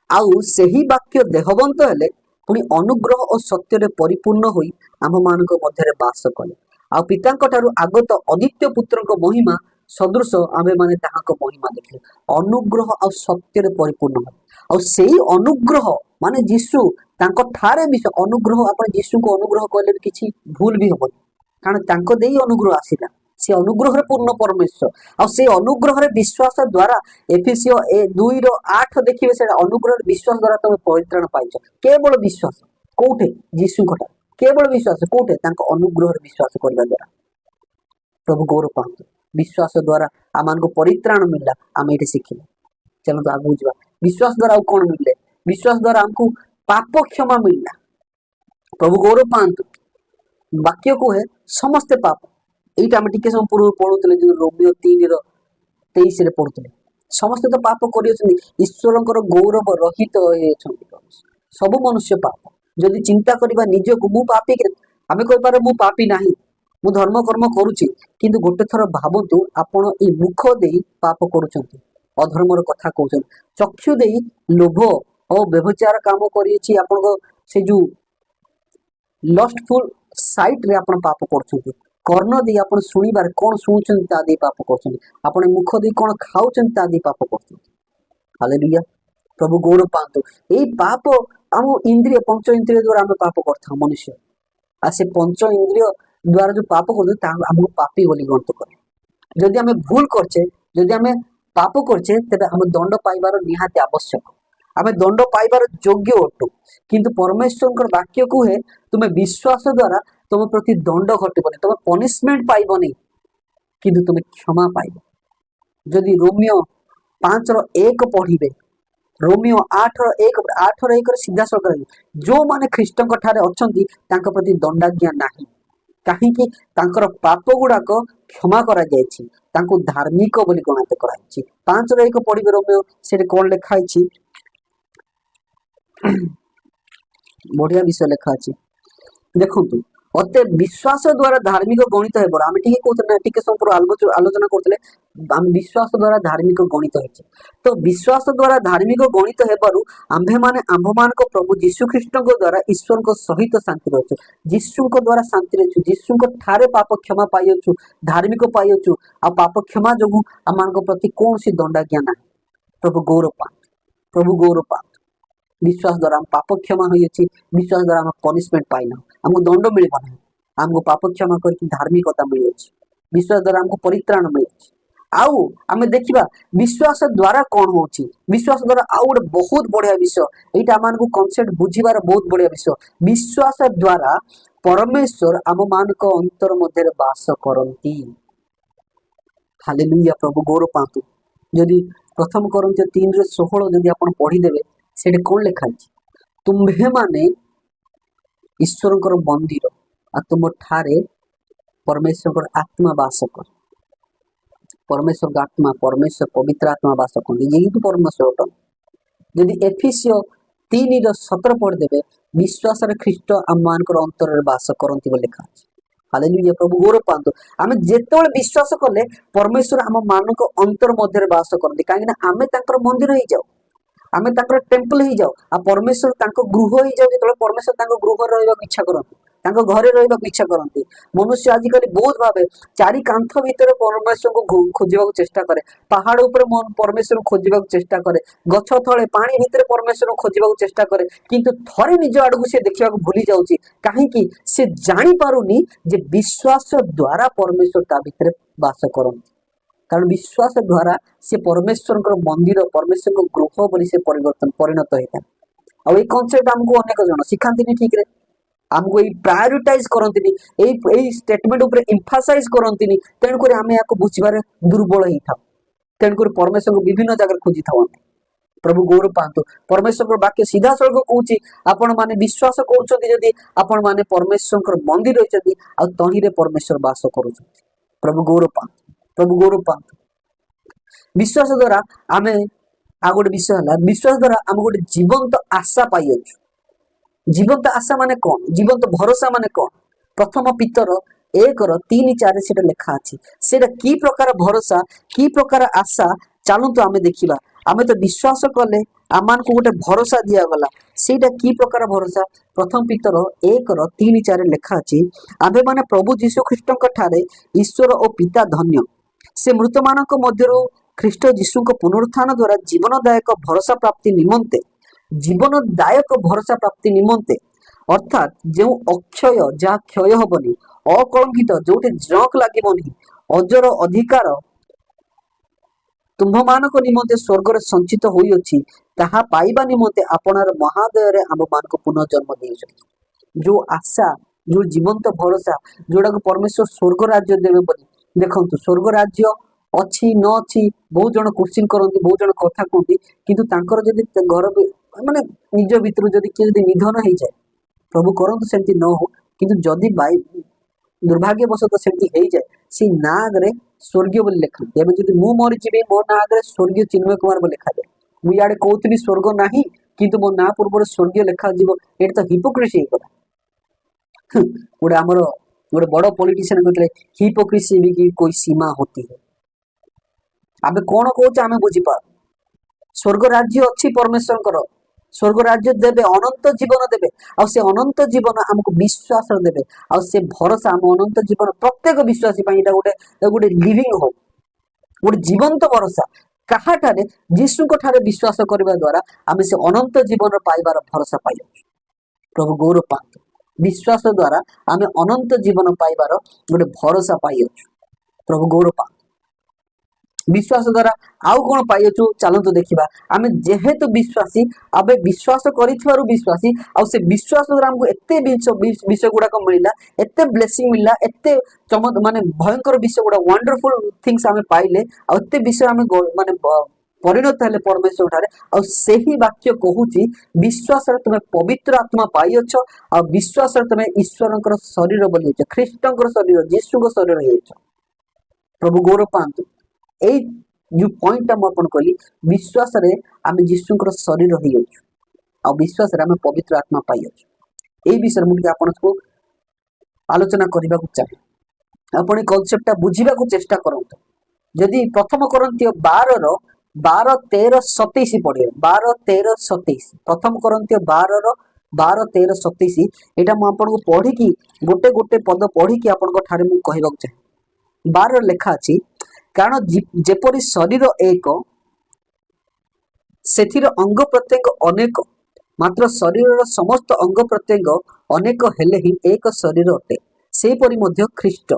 Speaker 1: आउ सही वाक्य देहवंत हेले पुणी अनुग्रह और सत्य रे परिपूर्ण होई आम मानक मध्य बास कले आ पितांक ठारू आगत अदित्य पुत्रक महिमा सदृश आमे माने ताहाक महिमा देखले अनुग्रह और सत्य रे परिपूर्ण हो और सेही अनुग्रह माने यीशु तांको ठारे विषय अनुग्रह आपण यीशु को अनुग्रह कले किछि भूल भी होबो कारण तांको देई अनुग्रह आसीला से अनुग्रह रे पूर्ण परमेश्वर और से अनुग्रह रे विश्वास द्वारा एफिसियो 2:8 देखिबे से अनुग्रह रे विश्वास द्वारा तुम परित्राण पाइछ केवल विश्वास कोठे यीशु कोठा केवल विश्वास कोठे तांको अनुग्रह रे विश्वास करबा द्वारा प्रभु गौर पांतु विश्वास द्वारा आमान को परित्राण मिलला आमे एटे सिखिले चलो तो आगु जवा विश्वास द्वारा कोन मिलले विश्वास द्वारा हमको पाप क्षमा मिलला प्रभु गौर पांतु वाक्य को है समस्त पाप एटा हम टिके सम पूर्व पढुतले जो रोमियो 3:23 रे पढुतले समस्त तो पाप करियछन ईश्वरंकर गौरव रहित होयछन सब मनुष्य पाप जदि चिंता करबा निज को मु पापी आमे कहि पारे मु पापी नाही मु धर्म कर्म करूची किंतु गोटे थर भाबंतु आपण ई मुख देई पाप करूछंती अधर्मर कथा कहउछन चक्षु देई लोभ और व्यभिचार काम करियछि आपण को से जो लस्टफुल साइट रे आपण पाप करूछंती कर्ण दे आपण सुनिबार कोन सुनुछन ता दे पाप करछन आपण मुख दे कोन खाउछन ता दे पाप करछन हालेलुया प्रभु गौर पांतु ए पाप हम इंद्रिय पंच इंद्रिय द्वारा हम पाप करथा मनुष्य आ से पंच इंद्रिय द्वारा जो पाप करदे ता हम पापी बोली गणत करे जदि हम भूल करछे जदि हम पाप करछे तबे हम दंड पाइबार निहाती आवश्यक आमे दंड पाइबार योग्य अटु किंतु परमेश्वरकर वाक्य को है तुमे विश्वास द्वारा तुम प्रति दंड घटबनी तुम पनिशमेंट पाइबनी किंतु तुम क्षमा पाइब जदि रोमियो 5:1 पढ़िबे रोमियो 8:1 सीधा सकर जो माने ख्रीष्टन ठारे अछंती तांका प्रति दंडाज्ञा नाही काहे कि तांकर पाप गुडाक क्षमा करा जायछि तांको धार्मिक बोली गणित कराइछि 5:1 पढ़िबे रोमियो सेरे कोन लिखा अछि बढ़िया विषय लिखा अछि देखंतु अते विश्वास द्वारा धार्मिक गणित है बड़ आमे ठीक कहते ठीक संपूर्ण आलोचना करते हम विश्वास द्वारा धार्मिक गणित है तो विश्वास द्वारा धार्मिक गणित हेबारु आंभे माने आंभमान को प्रभु यीशु ख्रीष्ट को द्वारा ईश्वर को सहित शांति रहछु यीशु को द्वारा शांति रहछु यीशु को ठारे पाप क्षमा पाइयछु धार्मिक पाइयछु आ पाप क्षमा जोगु आमान को प्रति कौन सी दंडाज्ञा ना प्रभु गौरव पा विश्वास द्वारा हम पाप क्षमा होइछि विश्वास द्वारा हम पनिशमेंट पाइना हमको दंड मिलबा नहीं हमको पाप क्षमा करके धार्मिकता मिलछि विश्वास द्वारा हमको परित्राण मिलछि आउ हमें देखिबा विश्वास द्वारा कौन होछि विश्वास द्वारा आउ गोटे बहुत बढ़िया विषय एटा आमान को कांसेप्ट बुझिबार बहुत बढ़िया विषय विश्वास द्वारा परमेश्वर आम मान को अंतर मध्य वास करंती हालेलुया प्रभु गौरव पातु यदि प्रथम करंती 3:16 यदि आपण पढ़ी देबे सेठे कौन लिखा तुम्भे माने ईश्वर मंदिर आ तुम ठारे परमेश्वर आत्मा वास कर परमेश्वर आत्मा परमेश्वर पवित्र आत्मा वास कर यही तो परमेश्वर जदि एफिसियो 3:17 पढ़देवे विश्वास ख्रीष्ट आम मान अंतर बास करती लिखा है। हालेलुया प्रभु गौरव पातु आम जिते विश्वास कले परमेश्वर आम मान अंतर मध्य बास करती कहीं आम मंदिर हो जाऊ आम टेम्पल हो जाऊ आ परमेश्वर गृह हो जाऊ जो परमेश्वर गृह रहा इच्छा करती घरे रहा इच्छा करती मनुष्य आजिकल बहुत भाव चारि कांथ भितर परमेश्वर को खोजा चेष्टा करे पहाड़ उपर परमेश्वर खोजा चेष्टा करे गछ तले पानी भितर परमेश्वर खोजा चेष्टा करे किंतु थरे निज आड़ से देखा भूली जाऊँगी कहीं से जानी पारुनी जे विश्वास द्वारा परमेश्वर ता भितर बास करती कारण विश्वास द्वारा से परमेश्वर मंदिर परमेश्वर गृह बोली से परिवर्तन परिणत होता है। आ कनसेप्ट आमको अनेक जन शिखाती ठीक रे आमको ये प्रायोरिटाइज करती स्टेटमेंट उपर एम्फासाइज करती तेणुक आम या बुझे दुर्बल ही था तेणुक परमेश्वर को विभिन्न जगह खोजी था प्रभु गौरव पातु परमेश्वर वाक्य सीधा सड़क कौच आपण मैंने विश्वास कर परमेश्वर मंदिर रही तही परमेश्वर बास कर प्रभु गौरव पातु विश्वास द्वारा आम आ गोटे विषय है विश्वास द्वारा आम गोटे जीवंत आशा पाई जीवंत आशा माने कौन जीवंत भरोसा माने कौन प्रथम पितर 1:3-4 से लिखा अच्छी से कि प्रकार भरोसा कि प्रकार आशा चलतु आम देखा आम तो विश्वास कले आम को गोटे भरोसा दिगला से कि प्रकार भरोसा प्रथम पितर 1:3-4 लिखा अच्छी आम मैंने प्रभु जीशु ख्रीष्ट ठारे ईश्वर और पिता धन्य से मृत मान मध्य ख्रीष्ट जीशु पुनरुत्थान द्वारा जीवनदायक भरोसा प्राप्ति निमंते जीवनदायक भरोसा प्राप्ति निमंते अर्थात जो अक्षय जहाँ क्षय हेनी अकलंकित जो जंक लगे अजर अधिकार तुम्भ मान निमंते स्वर्ग संचित होइछि ताहा पाइबा निमंते आपणार महादय आम मान पुनर्जन्म दे जो आशा जो जीवंत भरोसा जोड़ा परमेश्वर स्वर्ग राज्य देवे बोली देखु स्वर्ग राज्य अच्छी न अच्छी बहुत जन क्वेश्चन करती बहुत जन कथा कहती किंतु तांकर जदि घर माने निज भितर जदि किए जदि निधन हो जाए प्रभु करंतु सेमती न हो किंतु जदि बाई दुर्भाग्यवशत सेमती हो जाए सी नाग रे स्वर्गीय बोली लिखा एवं जदि मु मरीजी मो नाग रे स्वर्गीय चिन्मय कुमार बोली लिखा जाए मुझे इे कहती स्वर्ग नहीं किंतु मो ना पूर्व स्वर्गीय लिखा जीव ये तो हिपोक्रेसी होगा गोटे आमर गोटे बड़ पॉलिटिशियन कहते हिपोक्रेसी भी की कोई सीमा होती है आम कौन कौचे आम बुझीपार स्वर्ग राज्य अच्छी परमेश्वर स्वर्ग राज्य देवे अनंत जीवन देवे आ से अनंत जीवन आमको विश्वास देवे आ से भरोसा आम अनंत जीवन प्रत्येक विश्वासी गोटे गोटे लिविंग हो गोटे जीवंत भरोसा कहाठारे जीशु ठारे विश्वास करने द्वारा आम से अनंत जीवन पाइबार भरोसा पाई प्रभु गौरव पातु विश्वास द्वारा आम अनंत जीवन पाइबार गोटे भरोसा पाई प्रभु गौरव पातु विश्वास द्वारा आउ कौन पाई चलतु देखा आम जेहेतु विश्वासी आबे विश्वास कर विश्वासी आ से विश्वास द्वारा आमको एते विषय गुड़ाक मिलला एते ब्लेसिंग मिलला एते चमक माने भयंकर विषय गुड़ा वंडरफुल थिंग्स आम पाइले आते विषय आम माने परिणत हेले परमेश्वर ठारे आ सेही वाक्य कहूची विश्वास तुम्हें पवित्र आत्मा पाई अछ आ विश्वास तुम्हें ईश्वर शरीर बोली ख्रीष्ट शरीर जीशु शरीर हो प्रभु गौरव पातु ए जो पॉइंट मुझे कहली विश्वास रे आम जीशु शरीर हो आ विश्वास रे आम पवित्र आत्मा पाई ए विषय मुझे आपको आलोचना करने को चाहे आपण कनसेप्टा बुझा चेष्टा करते जदि प्रथम करंती 12:13-27 पढ़े 12:13-27 प्रथम करंती 12:13-27 यहाँ मुझे पढ़ी गोटे गोटे पद पढ़ी आपको कहवाक चाहे 12 लेखा अच्छी कारण जेपरी शरीर एक सेथिर अंग प्रत्यंग अनेक मात्र शरीर समस्त अंग प्रत्यंग अनेक हेले ही एक शरीर अटे सेपरि मध्य ख्रीष्ट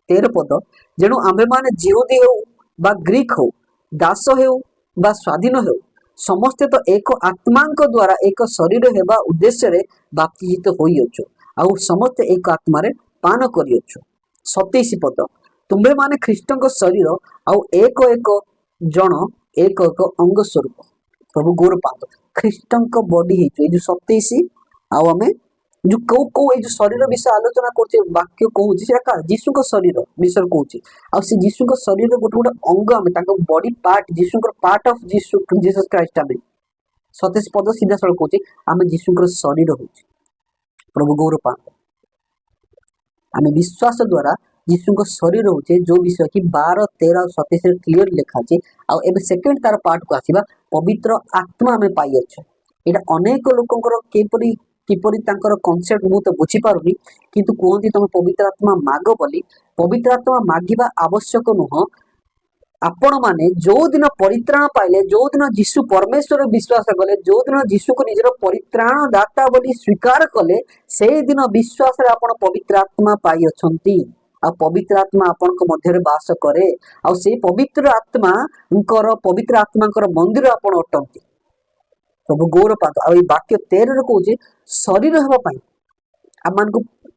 Speaker 1: 13 पद जेणु आम्भे माने जिहुदी हो बा ग्रीक हो दास हो बा स्वाधीन हो समस्ते तो एक आत्मा द्वारा एक शरीर हेबा उद्देश्य रे बाप्तिजित होइअछु आ समस्ते एक आत्मा रे पान करिअछु 27 पद तुम्भे माने ख्रीष्टଙ୍କ शरीर आ एक एक जन एक एक अंग स्वरूप प्रभु गौरव पात ख्रीष्टଙ୍କ बॉडी है जो 27 आमे जो कौ कौ जो शरीर विषय आलोचना करते वाक्य कहूँ से जीशु शरीर विषय कहूँ आ जीशु शरीर गोटे गोटे अंग आम body part Jishu part of Jesus Christ आम सतेज पद सीधा सड़क कौचे आम जीशुकर शरीर हो प्रभु गौर पा आम विश्वास द्वारा जीशु शरीर होचे जो विषय कि 12, 13 और 27 क्लीयर लिखा है आउ सेकेंड तार पार्ट को आसवा पवित्र आत्मा आम पाई अच्छे यहाँ अनेक लोकंर किपरि किपरि तांकर कॉन्सेप्ट मु तो बुझी पारुनी किंतु कहती तुम पवित्र आत्मा माग बोली पवित्र आत्मा मागिबा आवश्यक नुह आपण माने जो दिन परित्राण पाइले जो दिन जीशु परमेश्वर विश्वास कले जो दिन जीशु को निजर परित्राण दाता बोली स्वीकार कले से दिन विश्वास रे आपण पवित्र आत्मा पाई अछंती आ पवित्र आत्मा आपण को मध्य वास करे आ से पवित्र आत्मा पवित्र आत्मा मंदिर आपण अटंती प्रभु गौर पात आ वाक्य 13 रे कहूँ शरीर हवा पाई आम मान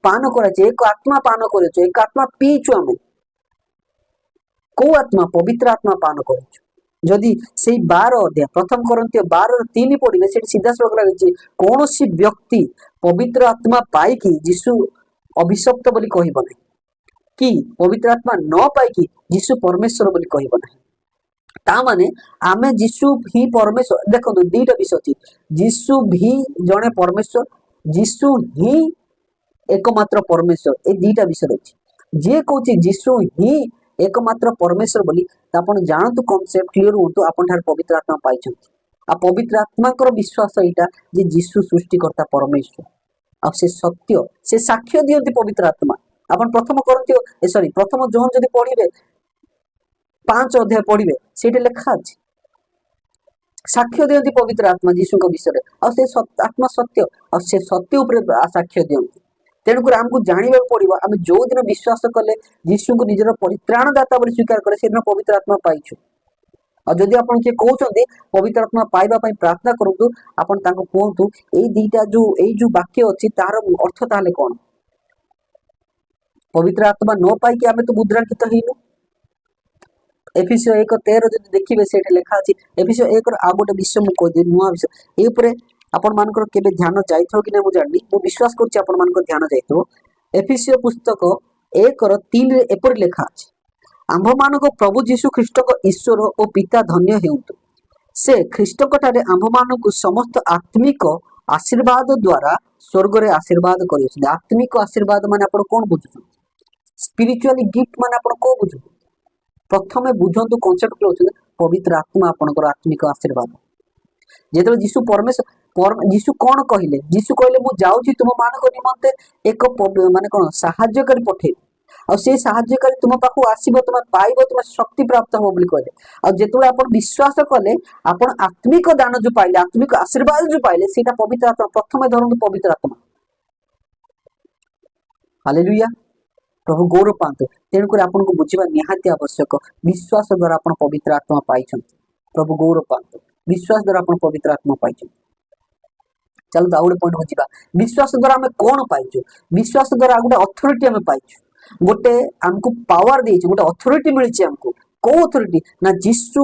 Speaker 1: पान कराए एक आत्मा पान कर एक आत्मा पीचु आम को आत्मा पवित्र आत्मा पान कर जदि से 12 अध्याय प्रथम करंती 12:3 पढ़े से सीधा सड़क लगे कौन सी व्यक्ति पवित्र आत्मा पाई जीशु अभिशप्त बोली कहब ना कि पवित्र आत्मा न पाई जीशु परमेश्वर बोली कहब ना ता माने आमे जीशु ही परमेश्वर देखो दीटा विषय अच्छी जीशु भी जड़े परमेश्वर जीशु ही एकमात्र परमेश्वर ए दीटा विषय अच्छी जे कहूँ जीशु ही एकमात्र परमेश्वर बोली आपण जानतु कॉन्सेप्ट क्लियर होतु आपण ठार पवित्र आत्मा पाई आ पवित्र आत्मा विश्वास यहाँ जे जीशु सृष्टिकर्ता परमेश्वर आ से सत्य से साक्ष्य दियंती पवित्र आत्मा आपण प्रथम करंती सॉरी प्रथम जोहन जदि पढ़िबे 5 अध्याय पढ़िबे सेटे लिखा अछि साक्ष्य दियंती पवित्र आत्मा जीशु को विषय आ से आत्मा सत्य आ से सत्य ऊपर साक्ष्य दियंती तेणुक आमको जानवा पड़ो आम जो दिन विश्वास कले जीशु को निजर परित्राण दाता बोली स्वीकार करे से दिन पवित्र आत्मा पाइछु और जदि आप किए कहते पवित्र आत्मा पाइबा प्रार्थना करूँ आपन कहतु ये दीटा जो वाक्य अच्छी तार अर्थ ताले कौन पवित्र आत्मा न पाई आम तो मुद्रांकित हेनु एफिसियो 1:13 जब देखिए से लिखा अच्छी एफिसियो 1 आ गोटे विषय मुझे कहदी नुआ विषय ये आपण मानकर केबे ध्यान जाइथो कि नै मु जाननी मु विश्वास करछि आपण मानकर ध्यान जाइथो एफिसियो पुस्तक 1:3 रे एपर लिखा अछि आंभ मानको प्रभु जीशु ख्रीष्ट को ईश्वर और पिता धन्य हेउतु से ख्रीष्ट ठारे आंभ मानको समस्त आत्मिक आशीर्वाद द्वारा स्वर्ग रे आशीर्वाद करियो आत्मिक आशीर्वाद माने आपण कोन बुझु स्पिरिचुअली गिफ्ट माने आपण को बुझु प्रथमे बुझंतु कांसेप्ट क्लोज पवित्र आत्मा आपणकर आत्मिक आशीर्वाद जेतले जीशु परमेश्वर जीशु कौन कहले जीशु कहले मु जाउची तुम मानक निमंते एक माने कोन सहायकारी पठे आ से सहायकारी तुम पाखु आसीबो तुम पाइबो तुम शक्ति प्राप्त हो बोली कहले आ जेतले आपण विश्वास कले आपण आत्मिक दान जो पाइले आत्मिक आशीर्वाद जो पाइले सेटा पवित्र आत्मा प्रथमे धरंतु पवित्र आत्मा हालेलुया प्रभु गौरव पातु तेणुक आपन को बुझा निहाती आवश्यक विश्वास द्वारा आप पवित्र आत्मा पाई प्रभु गौरव पातु विश्वास द्वारा आप पवित्र आत्मा पाई चलो तो आउे पॉइंट बुझा विश्वास द्वारा आम कौन पाइचु विश्वास द्वारा गोटे अथॉरिटी आम पाइचु गोटे आमको पावर देइछ गोटे अथॉरिटी मिली आमको कौ अथॉरिटी ना जीशु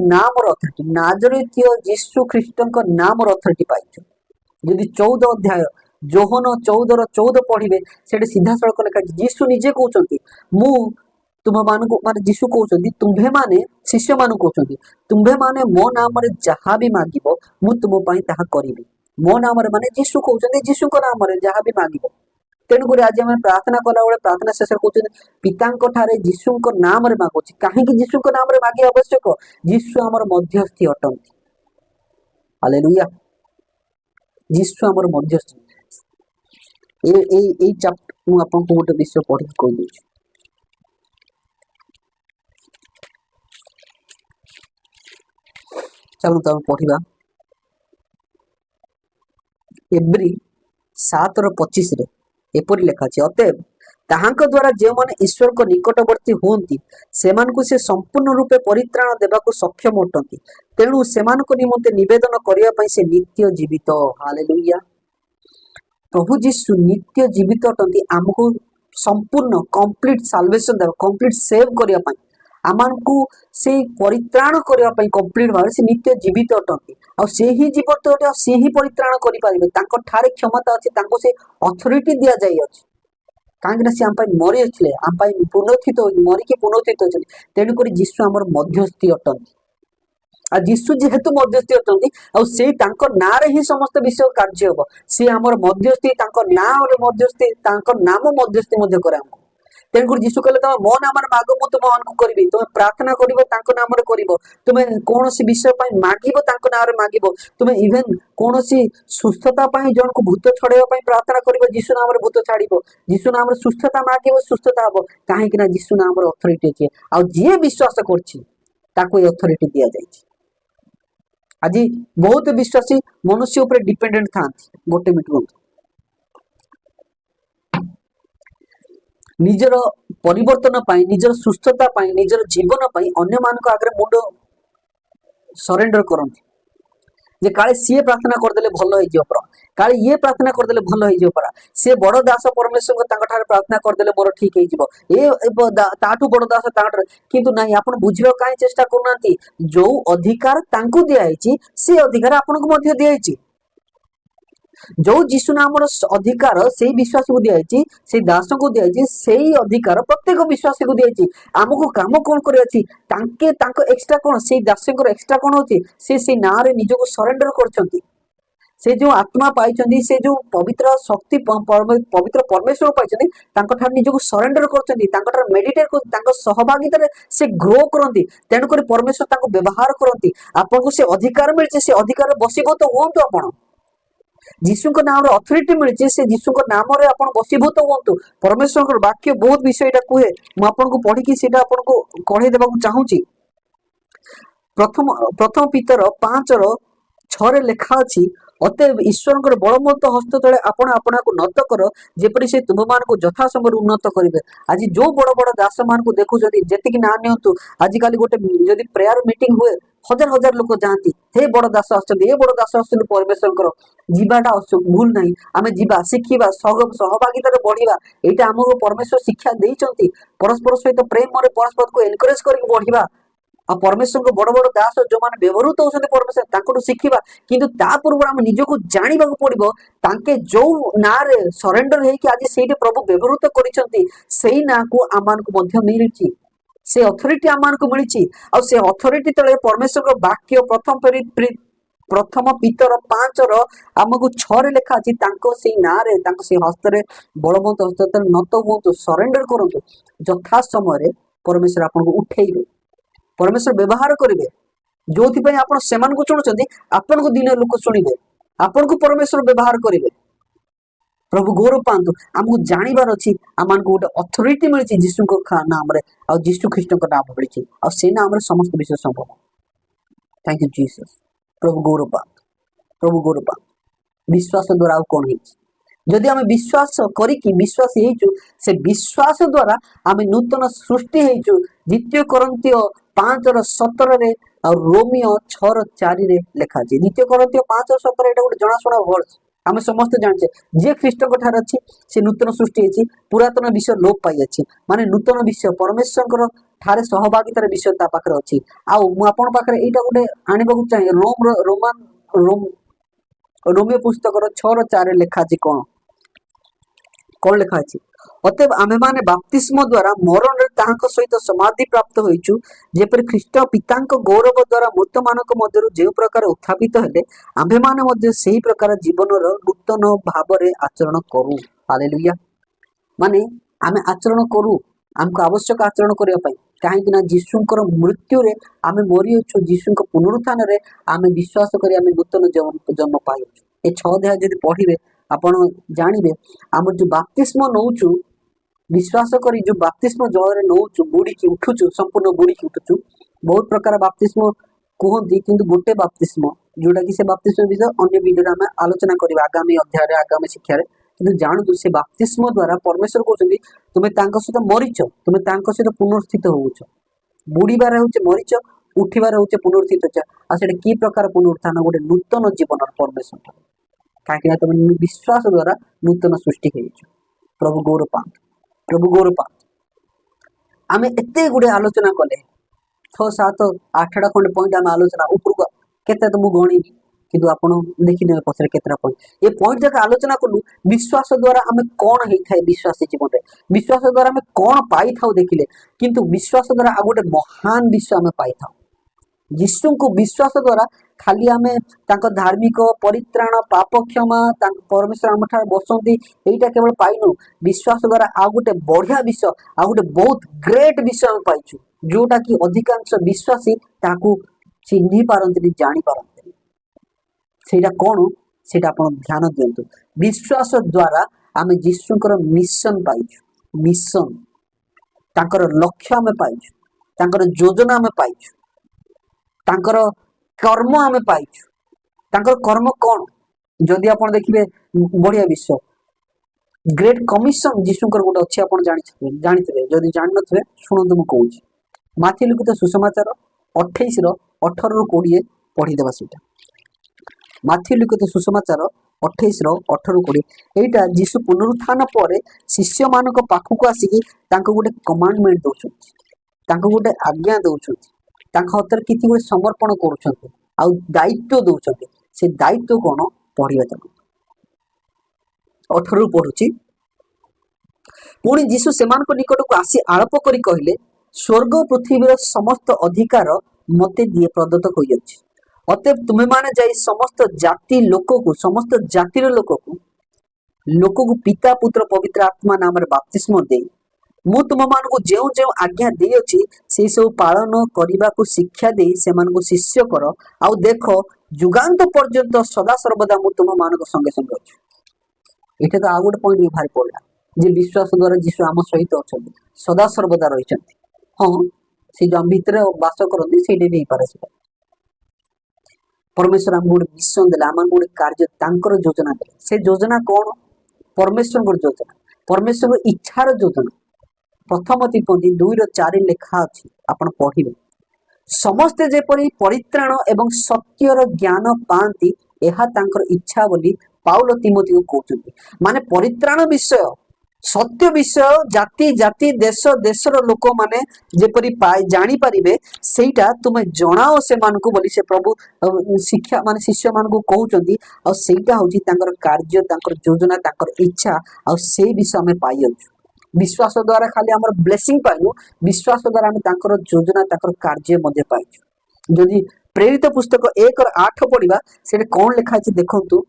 Speaker 1: नाम अथॉरिटी नाजरेतीय जीशु ख्रीष्ट नाम अथॉरिटी पाइचु यदि 14 अध्याय जोहन 14:14 पढ़े से सीधा सड़क लिखा जीशु निजे कहते मु तुम मान माने जीशु कहते तुम्भे माने शिष्य मान कहते तुम्भे माने मो नाम जहाँ भी मागिब मु तुम ताहा करिबी मो नाम माने जीशु कहते जीशु नाम जहाँ भी मागिब तेणुक आज आम प्रार्थना कला बेले प्रार्थना शेष कहते पिता जीशु नाम मागुची कहीं जीशु नाम मागे आवश्यक जीशु आमर मध्यस्थी अटंती हालेलुया जीशु आमर मध्यस्थी ए चैप्टर मु आपन को गोटे विषय पढ़ी कह दूँ चलो तो पढ़ा एब्री 7:25 एपरी लिखा अतएव ताहांक द्वारा जो माने ईश्वर को निकटवर्ती होती से संपूर्ण रूपे परित्राण देवाक सक्षम अटंती तेणु से निमंते निवेदन करने से नित्य जीवित हालेलुया प्रभु जीशु नित्य जीवित अटंती आमको संपूर्ण कंप्लीट साल्वेशन देवा कंप्लीट सेव करने आमको से परित्राण करने कंप्लीट भाव से नित्य जीवित अटंती आ से ही जीवित अटे से ही परित्राण करें क्षमता अच्छी से अथॉरिटी दि जाए कहीं सी आम मरी अच्छे आम पुनरुत्थित मरिकी पुनरुत्थित होती तेणुक जीशु आमर मध्यस्थी अटंती आ जीशु जेहेतु मध्यस्थी अछंती आ सेई तांको नारे ही समस्त विषय कार्य हो सी हमर मध्यस्थी तांको नाम रे मध्यस्थी तांको नाम मध्यस्थी मध्य करे हमको तेणुकर जीशु कहले तुम मो नाम माग मु तुम अनको करी तुम प्रार्थना करिवो तांको नाम रे करिवो तुम कोनोसी विषय पई मागिबो तांको नाम रे मागिबो तुम इवन कोनोसी सुस्थता पई जन को भूत छड़ेवा पई प्रार्थना करिवो जीशु नाम रे भूत छाड़िबो जीशु नाम रे सुस्थता मागिबो सुस्थता हबो काहे कि ना जीशु नाम रे अथॉरिटी अछि आ जे विश्वास करछि ताको ए अथॉरिटी दिया जायछि आज बहुत विश्वासी मनुष्य ऊपर डिपेंडेंट था गोटे मिनट निजर परिवर्तन पाई निजर सुस्थता पाई निजर जीवन पाई अन्य मान आगे मुंड सरेंडर करती जे काले सीए प्रार्थना करदेले भल हो परा काले ये प्रार्थना करदेले भल हो परा सी बड़ दास परमेश्वर ठारे प्रार्थना करदेले मोर ठीक हो ताठू बड़ दास किंतु नहीं आप बुझा कहीं चेष्टा करना जो अधिकार तांकु दिखाई से अधिकार आपन को दिखाई जो जीशु नाम अधिकार से विश्वास को दिखाई से दास को दिखाई से अधिकार प्रत्येक विश्वासी को दिखाई आमको काम कौन कर एक्सट्रा कौन से दास एक्सट्रा कौन होची से ना रे निजको सरेंडर करछंती से जो आत्मा पाई से जो पवित्र शक्ति पवित्र परमेश्वर पाई निजको सरेंडर कर मेडिटेट कर सहभागिता से ग्रो करती तेणुक परमेश्वर व्यवहार करती आपको से अधिकार मिली से अधिकार बसीभूत हूँ आपण जीशु नाम अथॉरिटी मिली से जीशु नाम रे आपण बसीभूत हूँ परमेश्वर वाक्य बहुत विषय कहे मुझे पढ़ी आपको कढ़े देवा चाहूँगी प्रथम प्रथम पीतर 5:6 लेखा अच्छी अतएव ईश्वर बलमत हस्त तले आपण आपना को नत कर जेपरि से तुम मान को यथा समय उन्नत करेंगे आज जो बड़ बड़ दास मान को देखुं जी ना नियंतु आजिकल गोटे जदि प्रेयर मीटिंग हुए हजार हजार लोक जाती हे बड़ दास आसुच्च बड़ दास आसुच्च परमेश्वर जीवाटा भूल नहीं आम जीवा शिखा सहभागिता बढ़िया यहाँ आमको परमेश्वर शिक्षा देती परस्पर सहित प्रेम परस्पर को एनकरेज करके बढ़िया आ परमेश्वर को बड़ बड़ दास जो मैंने व्यवहृत होती परमेश्वर शिखा किंतु ता पूर्व आम निजको जानवा पड़ो तांके जो ना रे सरेंडर है कि आज से प्रभु व्यवहृत कर ना को आम को मिली से अथॉरिटी आम को मिली आ से अथॉरिटी तले परमेश्वर वाक्य प्रथम पीतर 5 आमको 6 लेखा अच्छी ना रे से हस्त बलवंत हस्त नत हूँ सरेंडर करूँ यथा समय परमेश्वर आपको उठेबे परमेश्वर व्यवहार करेंगे जो आप चुनुंट आपन को दिन लोक शुणे आपन को परमेश्वर व्यवहार करेंगे प्रभु गौरव पातु आमको जानवर अच्छी आम को गोटे अथॉरिटी मिली जीशु नाम आ जीशु ख्रीस्ट नाम मिली से नाम समस्त विषय संभव थैंक यू जीसस प्रभु गौरव पातु प्रभु गौरव पातु विश्वास द्वारा कौन जदि आम विश्वास करिकी विश्वास से विश्वास द्वारा आम नूतन सृष्टि द्वितीय कोरिन्थियो 5:17 और रोमियो 6:4 लेखा द्वितीय कोरिन्थियो 5:17 एटा गोटे जनाशुना वर्ष आम समस्त जाने जे ख्रीस्ट अच्छी से नूतन सृष्टि है पुरातन विषय लोप पाई अच्छी माने नूतन विषय परमेश्वर ठारे सहभागितार विषय ता पाखरे अच्छी आपन पाखरे एटा गोटे आनिबाकू चाहिए रोमियो पुस्तक 6:4 लेखा अच्छी कौन लेखा अच्छी अतएव आमे माने बाप्तिस्म द्वारा मरण ताहाक सहित समाधि प्राप्त होइछु जेपरि ख्रीष्ट पितांक गौरव द्वारा मृत मानक मध्यरु जे प्रकार उत्थापित हेले आमे माने मध्य सेही प्रकार जीवनर नूतन भावरे आचरण करू हालेलुया माने आमे आचरण करू हमको आवश्यक आचरण करिया पई काहेकि ना जीशुंकर मृत्यु रे आमे मरि अछु जीशुंक पुनरुत्थान रे आमे विश्वास करी आमे नूतन जन्म पाई ए 6 अध्याय जदि पढ़िबे आपण जानिबे आम जो बाप्तिस्म नौचु विश्वास करी जो बाप्तिस्म जल रे नौचु बुड़ी की उठुचु संपूर्ण बुड़ी की उठुचु बहुत प्रकार बाप्तिस्म कहती किंतु गोटे बाप्तिस्म जोटा कि से बाप्तिस्म विषय अन्य वीडियो में आलोचना करबा आगामी अध्याय आगामी शिक्षा रे किंतु जानतु से बाप्तिस्म द्वारा परमेश्वर कहउछन्ती तुमे तांको सहित मरिच तुमे तांको सहित पुनरुत्थित होउछ बुड़ीबार होउछ मरिच उठिबार होउछ पुनरुत्थित होउछ आ सेटा की प्रकार पुनरुत्थान गोटे नूतन जीवन परमेश्वर काहे तुम विश्वास द्वारा नूतन सृष्टि होइछ प्रभु गौरव पात आमे एते गुडे आलोचना कले 6 7 8 खंड पॉइंट आमे आलोचना ऊपर केते तो मु गणी किंतु आपण देखिने पछरे केतरा पॉइंट ए पॉइंट जक आलोचना कलु विश्वास द्वारा आमे कोन हेइ थाए विश्वासी जीवन रे विश्वास द्वारा आमे कोन पाई थाउ देखिले किंतु विश्वास द्वारा आ गोटे महान विश्व आमे पाई थाउ यीशु को विश्वास द्वारा खाली आमे तांको धार्मिक परित्राण पाप क्षमा परमेश्वर आम ठार बसंती एटा केवल पाइनु विश्वास द्वारा आ गोटे बढ़िया विषय आ गोटे बहुत ग्रेट विषय हम पाइछु जोटा कि अधिकांश विश्वासी ताकू चिन्ही पारंती जानी पारंती सेटा कोन सेटा आपण ध्यान दियंतु विश्वास द्वारा आमे यीशुकर मिशन पाइछु मिशन तांकर लक्ष्य आमे पाइछु तांकर योजना आमे पाइछु तांकर कर्म आमे पाइछु तांकर कर्म कोन जदि आपण देखिबे बढ़िया विषय ग्रेट कमिशन यीशुकर गोटे अछि आपण जानिथिबे जदि जानि नथिबे सुनंतु म कहूछि माथि लिखित सुसमाचार 28 रो 18 रो 20 पढी देबा सेटा माथि लिखित सुसमाचार 28 रो 18 रो 20 एटा यीशु पुनरुत्थान परे शिष्य मानक पाखु को आसीकी तांको गोटे कमांडमेंट दोछथि तांको गोटे आज्ञा दोछथि तांको हतर किछि गोटे समर्पण करूछथि आ दायित्व दोछथि से दायित्व कोन पढिबा ताको 18 पढुछि पुणी यीशु सेमानक निकट को आसी आरोप करी कहले स्वर्ग पृथ्वीर समस्त अधिकार मते दिए प्रदत्त होइछि अतएव तुमे माने जाई समस्त जाति लोक को समस्त जातिर लोक को पिता पुत्र पवित्र आत्मा नाम रे बपतिस्मा दे मु तुम मान को जेउ जेउ आज्ञा दे अछि से सब पालन करबा को शिक्षा दे से मान को शिष्य कर आउ देखो जुगांत पर्यंत सदा सर्वदा मु तुम मान को संगे संगे अछि एटा तो आ गुड पॉइंट भारी पड़ला जे विश्वास द्वारा यीशु आम सहित अछंती सदा सर्वदा रहिछंती हां से जो भीतर वास करती से भी पारे परमेश्वर आम गोटे मिशन देला आम गोटे कार्य तांकर योजना देला से योजना कौन परमेश्वर गोटे योजना परमेश्वर इच्छार योजना प्रथम तिपंती 2:4 लेखा अछि आपण पढिबे समस्ते जेपरि परित्राण एवं सत्यर ज्ञान पांती एहा तांकर इच्छा बोली पाउल तिमोथी को कहउछंती माने परित्राण विषय सत्य विषय जाति जाति देश देशर लोक माने जेपरि जानी पारिबे सेटा तुमे जणाओ से मान को बोली से प्रभु शिक्षा माने शिष्य मान को कहउछंती आ सेटा होची तांकर कार्य तांकर योजना तांकर इच्छा आ से विषय में पाइयो विश्वास द्वारा खाली हमर ब्लेसिंग पाइनु विश्वास द्वारा हम तांकर योजना तांकर कार्य मध्ये पाइछु जदि प्रेरित पुस्तक 1:8 पढिबा सेटे कोन लिखा अछि देखंतु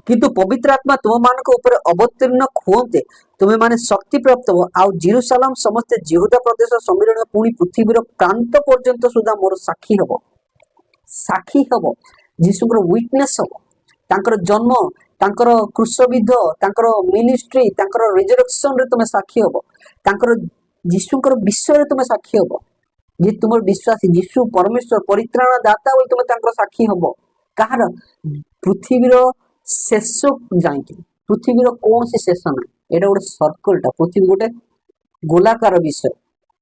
Speaker 1: किंतु पवित्र आत्मा तुम मान को ऊपर अवतीर्ण होते तुम्हें माने शक्ति प्राप्त हो आउ जेरूशलेम समस्त यहूदा प्रदेश समीरण पुणी पृथ्वीर प्रांत पर्यंत सुधा मोर साक्षी हबो यीशुकर विटनेस हबो तांकर जन्म तांकर क्रूसविध तांकर मिनिस्ट्री तांकर रिजरेक्शन रे तुमे साक्षी हबो तांकर यीशुकर विषय रे तुमे साक्षी हबो जे तुमर विश्वासी यीशु परमेश्वर परित्राण दाता बोल तुमे तांकर साक्षी हबो कहार पृथ्वीर शेष जाइए पृथ्वीर कौन सी शेष ना एटा गोटे सर्कलटा पृथ्वी गोटे गोलाकार विषय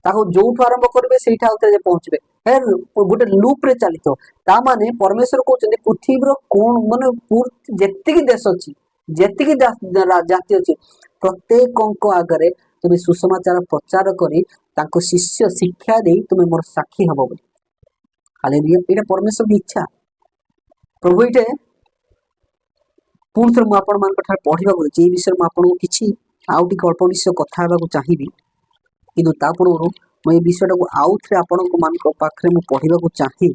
Speaker 1: ताको जोठु आरंभ करेंगे से पहुंचे हे गोटे लूप रे चलित ता माने परमेश्वर कहते पृथ्वीर कौन माने जेतिकी देश अच्छी जेतिकी जाति अच्छी प्रत्येक आगे तुम्हें सुसमाचार प्रचार करी तांको शिष्य शिक्षा दे तुम्हें मोर साक्षी हबो बोली हालेलुया एटा परमेश्वर की इच्छा प्रभु इटे पुणी थे मुझे पढ़ा ये विषय में आपको किसी आउ टी अल्प विषय कथा चाहिए कि पूर्व मुझे विषयटा को आउ थे आपण पाखे मुझे पढ़ा चाहे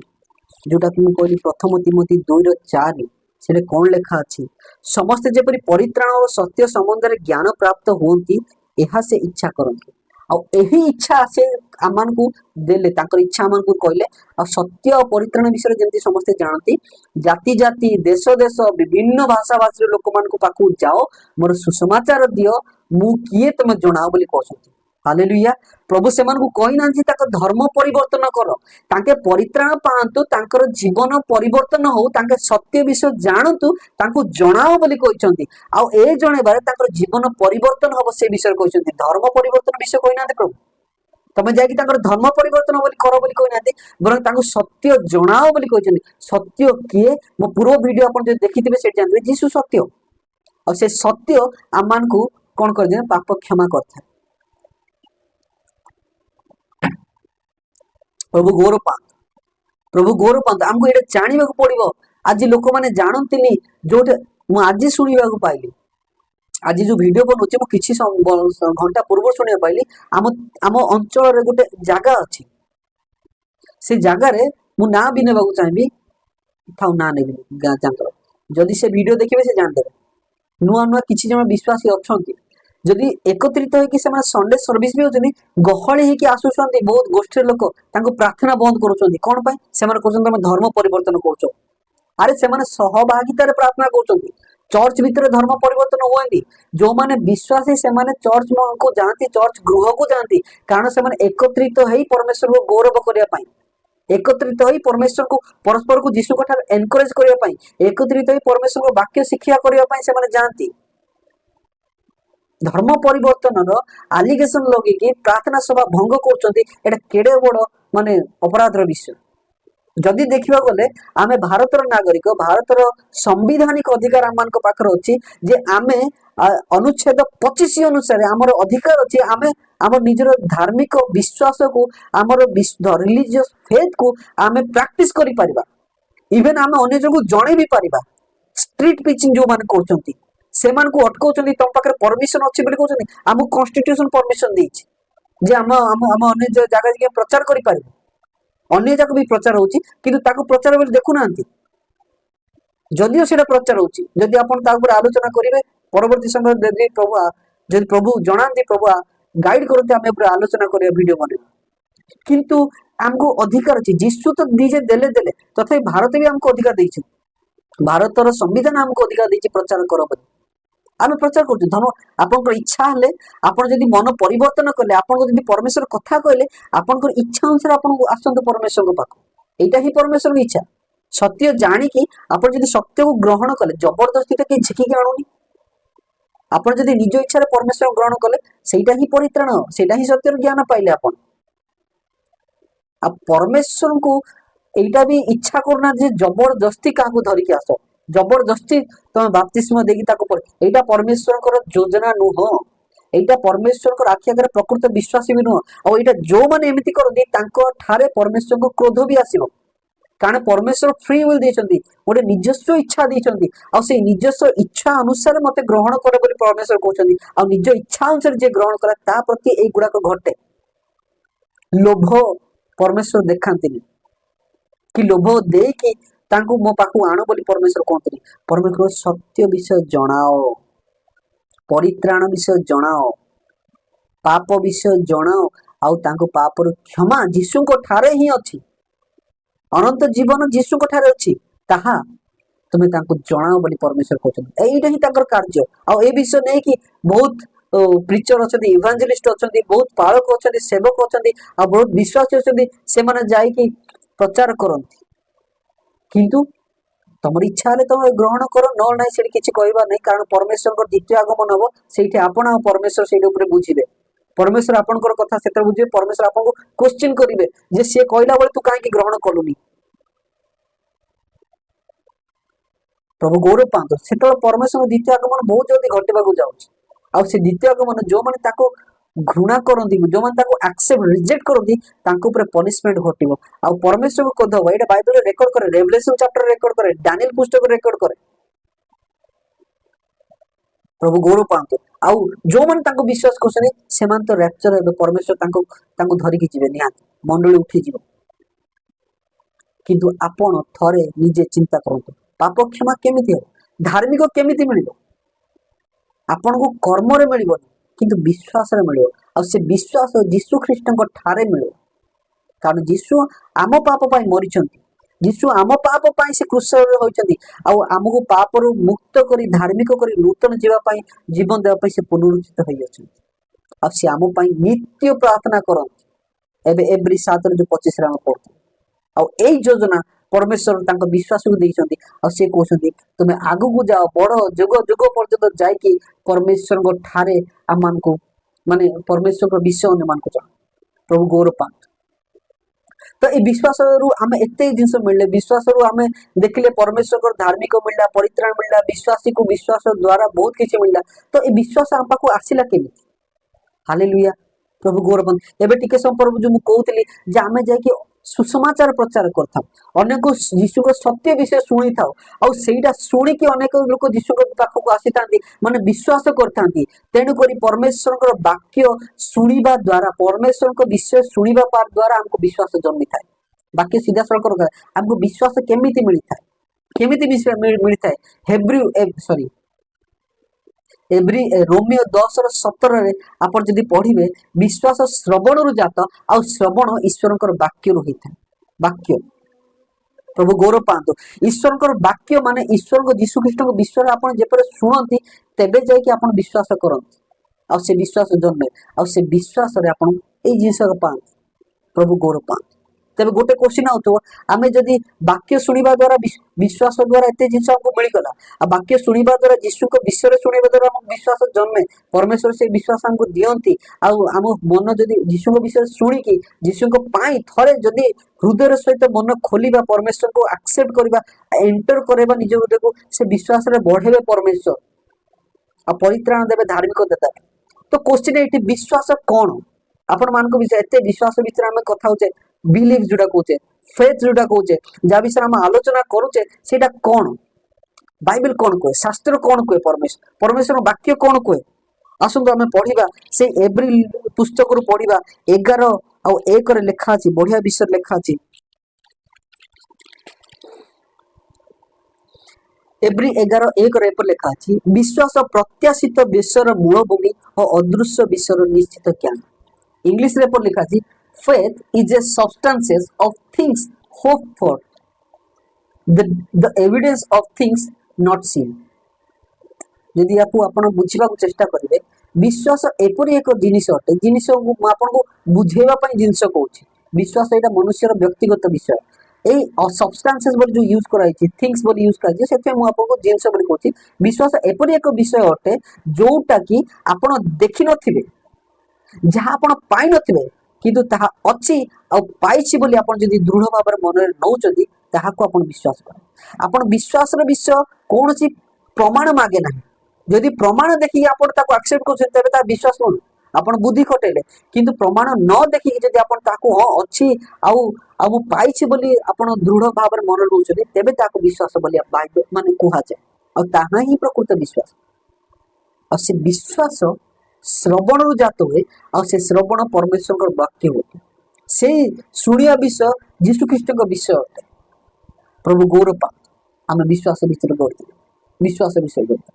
Speaker 1: जोटा कि मुझे प्रथम तिमोथी 2:4 से कौन लेखा अच्छी समस्ते जेपरी परित्राण और सत्य संबंध में ज्ञान प्राप्त होती यह से इच्छा करते आही इच्छा से आम को देले इच्छा आम को कहले आ सत्य और परित्राण विषय जमी समस्ते जानती जाति जाति देश देश विभिन्न भाषा भाषी लोक मान पाखु जाओ मोर सुसमाचार दियो मु किए तुम जनाओ बोली कहते हालेलुया प्रभु से कही ना धर्म परिवर्तन कर तांके परित्राण पातु तांकर जीवन परिवर्तन हो तांके सत्य विषय जानतु तांको जनाओ बोली कहते आ ए जणेबार तांकर जीवन परिवर्तन हम से विषय कहते धर्म परिवर्तन विषय कही ना प्रभु तमे जाकि तांकर धर्म परिवर्तन बोली कर बोली कही ना बरं तांको सत्य जनाओ बोली कहते सत्य किए मो पूर्व वीडियो आपन जो देखिथिबे से जानबे यीशु सत्य और से सत्य आम मान को कोन कर दे पाप क्षमा करथा प्रभु गौरव पात आमको ये जाना पड़ो आज लोक मैंने जानते जो आज शुणा पाइली आज जो वीडियो बनाऊे किसी घंटा पूर्व शुणा पाइली आम आम अंचल गोटे जगह अच्छी से जगार मु ना भी नेबाकू चाहिए थाउ ना नेबी जांकर जदि से वीडियो देखिबे से जान देबे नुआ नुआ किछि जण विश्वासी अछंती जदि एकत्रित होइकि से संडे सर्विस भी होचनी गहळी हेकि आसुछंती बहुत गोष्ठी लोक तांको प्रार्थना बंद करूछंती कोन पय से माने कहउछंती हम धर्म परिवर्तन करछो अरे से माने सहभागितार प्रार्थना करछंती चर्च भितर धर्म परिवर्तन होएंदी जो माने विश्वासी से माने चर्च को जानती चर्च गृह को जानती कारण से माने एकत्रित होई परमेश्वर को गौरव करिया पई एकत्रित होई परमेश्वर को परस्पर को यीशु को एनकरेज करिया पई एकत्रित होई परमेश्वर को वाक्य शिक्षा करिया पई से माने जानती धर्म परिवर्तन आलिगेशन लगे प्रार्थना सभा भंग कर केड़े बड़ माने अपराधर विषय जदि देखा गले आमे भारतर नागरिक भारतर संविधानिक अधिकार आम मान पाखर अच्छी जे आमे अनुच्छेद 25 अनुसार आमर अधिकार अच्छी आमे आम निजर धार्मिक विश्वास को आमर रिलीजियस फेथ को आमे प्रैक्टिस करि परिबा इवन आमे अन्य जगह जणे भी परिबा स्ट्रीट पिचिंग जो मान करछंती सेमान को अटकाउछंती तम पाखर परमिशन अछि बोली कहछंती हमु कॉन्स्टिट्यूशन परमिशन देछि जे हम अन्य जगह जे प्रचार करि परिबो अन्य जगह भी प्रचार होछि किंतु ताको प्रचार बोली देखु नांती जदियो सेटा प्रचार होछि जदि आपण ता ऊपर आलोचना करिवे परवर्ती समय जदि प्रभु जणांती प्रभु गाइड करते आमे ऊपर आलोचना करिया वीडियो बने किंतु हमको अधिकार अछि यीशु तो निजे देले देले तथापि भारत भी हमको अधिकार देछि भारतर संविधान हमको अधिकार देछि प्रचार करो बोली आमे प्रचार करछु धर्म आपनकर इच्छा हले आपन जदि मन परिवर्तन करले आपन जदि परमेश्वर कथा कहले आपनकर इच्छा अनुसार आपन आसंत परमेश्वर को पाखो एटा ही परमेश्वर की इच्छा सत्य जानी कि आपन जदि सत्य को ग्रहण करले जबरदस्ती तो के झिकी के आनुनी आपन जदि निज इच्छा रे परमेश्वर ग्रहण करले सेटा ही परित्राण सेटा ही सत्यर ज्ञान पाइले आपन आ परमेश्वर को एटा भी इच्छा करना जे जबरदस्ती काहू धरि के आसो जबरदस्ती तुम बाप्तिस्म देगी ताको पर एटा परमेश्वर योजना नुह एटा परमेश्वर आखि आगे प्रकृत विश्वासी भी नुह और एटा जो माने एमिति करदी तांको ठारे परमेश्वर को क्रोध भी आसीबो कारण परमेश्वर फ्री विल देछंती गोटे निजस्व इच्छा देछंती और से निजस्व इच्छा अनुसार मते ग्रहण करे बोली परमेश्वर कहउछंती और निज इच्छा अनुसार जे ग्रहण करा ता प्रति ए गुडा को घटे लोभ परमेश्वर देखांतिनी कि लोभ दे कि तांको मो पाखु आनो बोली परमेश्वर कहते परमेश्वर सत्य विषय जणाओ परित्राण विषय जणाओ पाप विषय जणाओ आउ तांको पापर क्षमा यीशु को ठारे ही अछि अनंत जीवन यीशु को ठारे अछि ताहा तुमे तांको जणाओ बोली परमेश्वर कहते एइटा ही तांकर कार्य आउ ए विषय नै कि बहुत प्रीचर अछंती इवांजेलिस्ट अछंती बहुत पालक अछंती सेवक अछंती आ बहुत विश्वासी अछंती से माने जाई कि प्रचार करंती किंतु तमर इच्छा हेले तुम ग्रहण कर न ना से किसी कहवा नहीं कारण परमेश्वर द्वितीय आगमन हम से आपण परमेश्वर से बुझे परमेश्वर आपनकर कथा से बुझे परमेश्वर आपको क्वेश्चन करेंगे जे सी कहला बेले तू कहीं ग्रहण कलुनी प्रभु गौरव पात से परमेश्वर द्वितीय आगमन बहुत जल्दी घटवाक जाऊँ से द्वितीय आगमन जो मैंने घृणा करती जो मैंने एक्सेप्ट रिजेक्ट करती पनिशमेंट घटो आ परमेश्वर को कह ये बाइबल रेकर्ड करे रेवलेशन चैप्टर रेकर्ड करे दानिएल पुस्तक रेकर्ड करे प्रभु गौरव पात आउ जो मैंने विश्वास कर तो रैप्चर हे परमेश्वर धरिकी जीवे निहाती मंडली उठी जीव किंतु आपण थरे निजे चिंता करंतु पाप क्षमा केमिति हो धार्मिक केमिति मिलिबो आपण को कर्म रे मिलिबो किंतु विश्वास रे मिलिबो आ से विश्वास यीशु ख्रीष्ट को ठारे मिलिबो कारण यीशु आम पाप पाई मरिचंती यीशु आम पाप पाई से क्रूस रे होइचंती आ हमको पाप रु मुक्त करी धार्मिक करी नूतन जीवा पाई जीवन देवा पाई से पुनरुत्थित होई अछंती आ से आम पाई नित्य प्रार्थना करंती एबे एवरी 7 जो 25 रे हम पढ़ते आ एई योजना परमेश्वर तांको विश्वास को देइछंती आ से कहउछंती तुमे आगु को जाओ बड़ जुग जुग पर्यंत जाय कि परमेश्वर को ठारे आमान को माने परमेश्वर को विषय ने मान को जाओ प्रभु गौरव पात तो ये विश्वास रु आमे एते जिंस मिलले विश्वास रु आमे देखले परमेश्वर को धार्मिक मिलला परित्राण मिलला विश्वासी को विश्वास द्वारा बहुत किछि मिलला तो ये विश्वास हम पाको आसिला केमि हालेलुया प्रभु गौरव एबे टिके संपर्क जो मु कहउतली जे आमे जाय कि सुसमाचार प्रचार करता अनेक यीशु को सत्य विषय शुणी था और सेटा शुणिकी अनेक लोक यीशु को पाखक आसी था माने विश्वास करता तेणुक परमेश्वर वाक्य शुणा द्वारा परमेश्वर विषय शुणा द्वारा हमको विश्वास जन्मी था बाकी सीधा सड़क हमको विश्वास केमिति मिलता है केमिति मिलता है सॉरी एवरी रोमियो 10:17 आप जदि पढ़िबे विश्वास श्रवण रु जात आ श्रवण ईश्वर वाक्य रु होता है वाक्य प्रभु गौरव पातु ईश्वर वाक्य माने ईश्वर जीशु ख्रीष्ट विश्वास आप शुणती तेबे जाकि आप विश्वास करती आ से विश्वास जन्मे आ से विश्वास आप जिस पाते प्रभु गौरव पाते तेरे गोटे क्वेश्चन आउथो आमे जदि वाक्य सुनिबा द्वारा विश्वास द्वारा एते जिंस हमको मिलगला आ वाक्य सुनिबा द्वारा यीशु को विषय सुनिबा द्वारा हम विश्वास जन्मे परमेश्वर से विश्वास हमको दियंती आ हम मन जदि यीशु को विषय सुनी कि यीशु को पाई थरे जदि हृदय सहित मन खोलिबा परमेश्वर को एक्सेप्ट करबा एंटर करबा निज हृदय को से विश्वास रे बढ़ेबे परमेश्वर आ परित्राण देबे धार्मिक देता तो क्वेश्चन एटी विश्वास कोन आपण मान को विषय एते विश्वास विषय हम कथा होचे बिलीव जोड़ा कहचे फेथ जोड़ा कहचे जा विषय हम आलोचना करूचे सेटा कोन बाइबल कोन कहे शास्त्र कोन कहे परमेश्वर वाक्य कोन कहे आसंतु आमे पढ़िबा से एवरी पुस्तक रु पढ़िबा 11 आ 1 रे लिखा अछि बढ़िया विषय लिखा अछि एवरी 11:1 रे पर लिखा अछि विश्वास प्रत्याशित विषयर मूलभूमि और अदृश्य विषयर निश्चित ज्ञान इंग्लिश रे पर लिखा अछि faith is a substances of things hoped for the evidence of things not seen यदि आपण बुझिबा को चेष्टा करिवे विश्वास एपरि एक जिनिस अटे जिनिस को आपण को बुझेबा पई जिनिस कहूची विश्वास एटा मनुष्यर व्यक्तिगत विषय ए सब्सटेंसेस बोली जो यूज कराई छी थिंग्स बोली यूज कराई छी सेते मु आपण को जिनिस बोली कहूची विश्वास एपरि एक विषय अटे जोटा कि आपण देखि नथिबे जहा आपण पाई नथिबे किंतु ताहा अछि आ पाइछि बोली आपण जदि दृढ़ भाव मन नौचदी ताहा को आपण विश्वास कर आपण विश्वास रे विषय कोनसी प्रमाण मागे नाही जदि प्रमाण देखि आपण ताको एक्सेप्ट करछन तबे ता विश्वास कोन आपण बुद्धि खटेले किंतु प्रमाण न देखि जदि आपण ताको ह अछि आ मु पाइछि बोली आपण दृढ़ भाव मन नौचदी तबे ताको विश्वास बोली बाइबल माने कोहा जाय आ ताहा ही प्रकृत विश्वास आ से विश्वास श्रवण रु जात हुए आ से श्रवण परमेश्वर वाक्य होते से सुनिया विषय जीशु ख्रीष्ट विषय होते प्रभु गौरव पा आम विश्वास विषय करते विश्वास विषय करते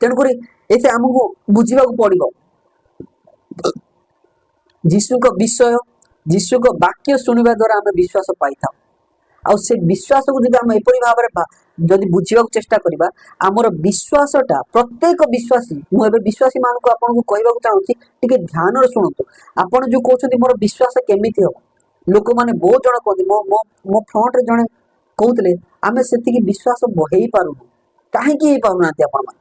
Speaker 1: तेणुक एसे आमको बुझा पड़ो जीशु विषय जीशु वाक्य शुणा द्वारा आम विश्वास पाई था आ से विश्वास को जब आम एपरी भाव में जदि बुझा चेष्टा करबा आमर विश्वासटा प्रत्येक विश्वासी मुझे विश्वासी मान को आपन को कहबा चाहूची टिके ध्यान रे सुनतु आपन जो कहउछथि मोर विश्वास केमिति हो लोक माने बहुत जण कहथि मो फ्रंट रे जणे कहउतले आमे सेति की विश्वास बहेई पारु काहे की हे पारु नाते आपन मान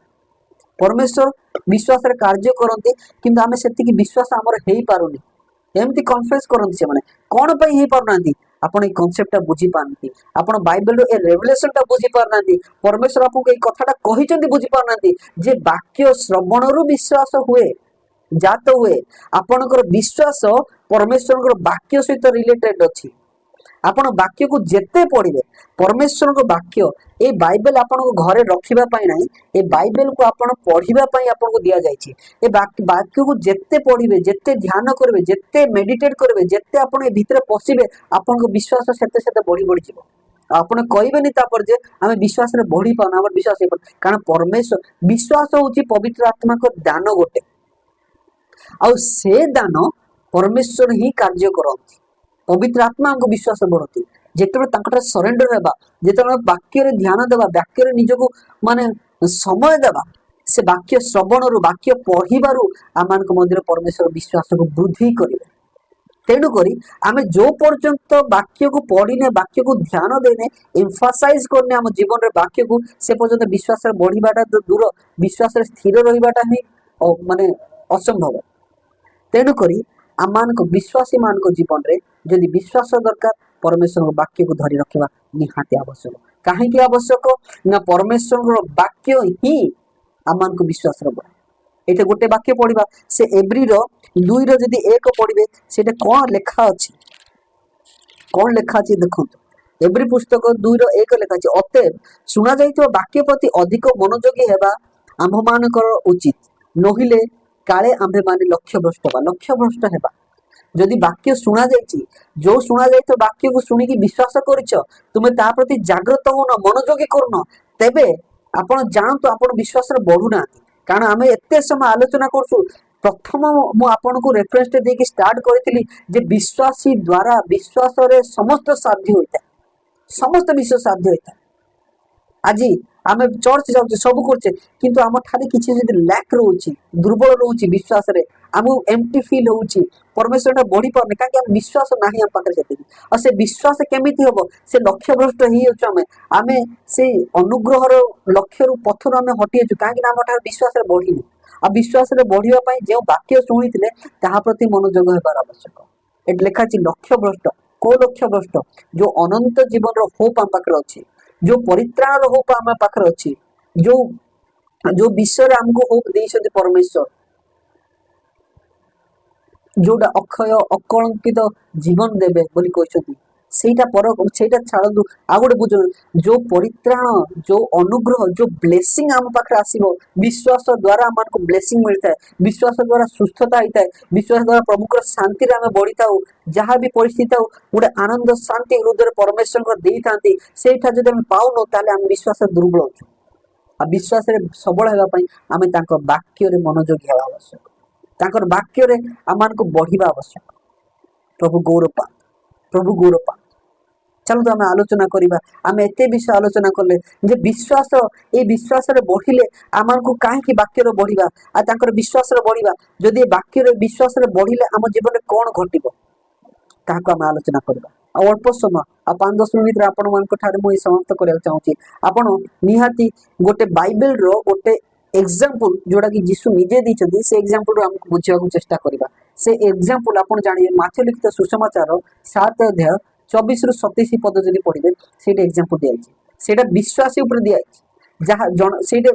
Speaker 1: परमेश्वर विश्वास रे कार्य करंती किंतु आमे सेति की विश्वास हमर हेई पारुनी एमती कॉन्फ्रेंस करंती से माने कोन पई हे पारु नांती आपण ए कांसेप्टटा बुझी पारनती आपण बाइबल रो ए रेवलेशनटा बुझी पारनती परमेश्वर आपको ए कथाटा कहिचंती बुझी पारनती जे वाक्य श्रवण रु विश्वास हुए जात हुए आपनकर विश्वास परमेश्वर वाक्य सहित रिलेटेड अछि आपण वाक्य को जेते पढ़िबे परमेश्वर को वाक्य ए बाइबल आपण को घरे रखिबा पई नाही ए बाइबल को आपण पढ़िबा पई आपण को दिया जायछि ए वाक्य को जेते पढ़िबे जेते ध्यान करबे जेते मेडिटेट करबे जेते आपण ए भीतर पसिबे आपण को विश्वास सेते सेते बढ़ी बढ़ी जिवो आपण कहबेनी तापर जे हमें विश्वास रे बढ़ी पाना हमर विश्वास हे कारण परमेश्वर विश्वास होछि पवित्र आत्मा को दान गोटे आ से दान परमेश्वर ही कार्य करନ୍ତି पवित्र आत्मा हमको विश्वास बढ़ती जिते सरेंडर होगा जिते वाक्य ध्यान देवा वाक्य निजको माने समय देवा से वाक्य श्रवण रु वाक्य पढ़िबारु आम मध्य परमेश्वर विश्वास को वृद्धि करेंगे तेणुक आम जो पर्यंत वाक्य को पढ़ने वाक्य को ध्यान देने एम्फासाइज करने आम जीवन में वाक्य को से पर्यंत विश्वास बढ़ाटा दूर विश्वास स्थिर रहा ही माने असंभव तेणुक आम विश्वासी मान जीवन में जदि विश्वास दरकार परमेश्वर वाक्य को धरी रखा निहाती आवश्यक कहीं आवश्यक ना परमेश्वर वाक्य ही आम विश्वास बढ़ा ये गोटे वाक्य पढ़ा से एब्री 2 जदि 1 पढ़े से कौन लेखा अच्छी कौन लेखा अच्छी देखो एब्री पुस्तक 2:1 लेखा अच्छी अतएव शुणा जाइथिबा वाक्य प्रति अधिक मनोयोगी हेबा आम्भ मानकर उचित नहिले काले आम्भे माने लक्ष्य भ्रष्ट हेबा जदि वाक्य शुणा जाइछि जो शुणा जाइतो वाक्य को शुणी विश्वास करिछ तुमे ता प्रति जागृत होन मनोयोगी करुन तेबे आपण जानतो आपण विश्वास रे बढ़ु ना कारण आमे एते समय आलोचना करछु प्रथम मु आपण को रेफरेंस दे के स्टार्ट करथिली जे विश्वासी द्वारा विश्वास रे समस्त साध्य होइता समस्त विश्वास साध्य होइता आज आम चर्च जाऊे सब करछे किंतु आम ठारे किसी जदि लैक रोची दुर्बल रोची विश्वास रे आम एम्प्टी फील होउची परमेश्वर बढ़ी पारने कहीं विश्वास ना आम पाखे से और से विश्वास केमिति हम से लक्ष्य भ्रष्ट हो आम से अनुग्रहर लक्ष्य रु पथर आम हटी कहीं आम ठार विश्वास बढ़ी आ विश्वास बढ़ापी जो वाक्य शुणी प्रति मनोयोग होबार आवश्यक ये लिखा लक्ष्य भ्रष्ट को लक्ष्य भ्रष्ट जो अनंत जीवन होप आम पाखे अच्छी जो परित्राण होप आम पाखे अच्छी जो जो विषय आमको होप देइछथि परमेश्वर जोटा अक्षय अकलंकित जीवन देवे बोली कहते सेटा पर सेटा छाड़ू आ गोटे बुझ जो परित्राण जो अनुग्रह जो ब्लेसिंग आम पाखे आसीबो विश्वास द्वारा आमको ब्लेसिंग मिलता है विश्वास द्वारा सुस्थता होता है विश्वास द्वारा प्रभुकर शांति रे आम बढ़ी था जहाँ भी परिस्थिति हो गोटे आनंद शांति हृदय परमेश्वर को दे था सेठा जब आम पाऊन ताले आम विश्वास दुर्बल अच्छु आ विश्वास सबल होगापी आम वाक्य मनोयोगी होगा आवश्यक तांकर वाक्य रे आमान को बढ़िबा आवश्यक प्रभु गौरव चलो तो आम आलोचना करिबा आम एते विषय आलोचना करले जे विश्वास ए विश्वास रे बढ़िले आमान को काहे कि वाक्य रे बढ़िबा आ तांकर विश्वास रे बढ़िबा जदि वाक्य रे विश्वास रे बढ़िले आम जीवन रे कोन घटिबो ताको आम आलोचना करिबा आ अल्प समय आ 5-10 मिनिट रे आपण मान को ठारे मु समाप्त करिया चाहूची आपण निहाती गोटे बाइबल रो गोटे एग्जांपल जोड़ा कि यीशु निजे दी से एग्जांपल हमको बुझा चेष्टा करबा से एग्जांपल आपण जानिए माथ्यू लिखित सुसमाचार 7 अध्याय 24 रु 27 पद जदि पढ़िबे सेटा एग्जांपल दिया सेटा विश्वासी ऊपर दिया जहाँ जन सेटे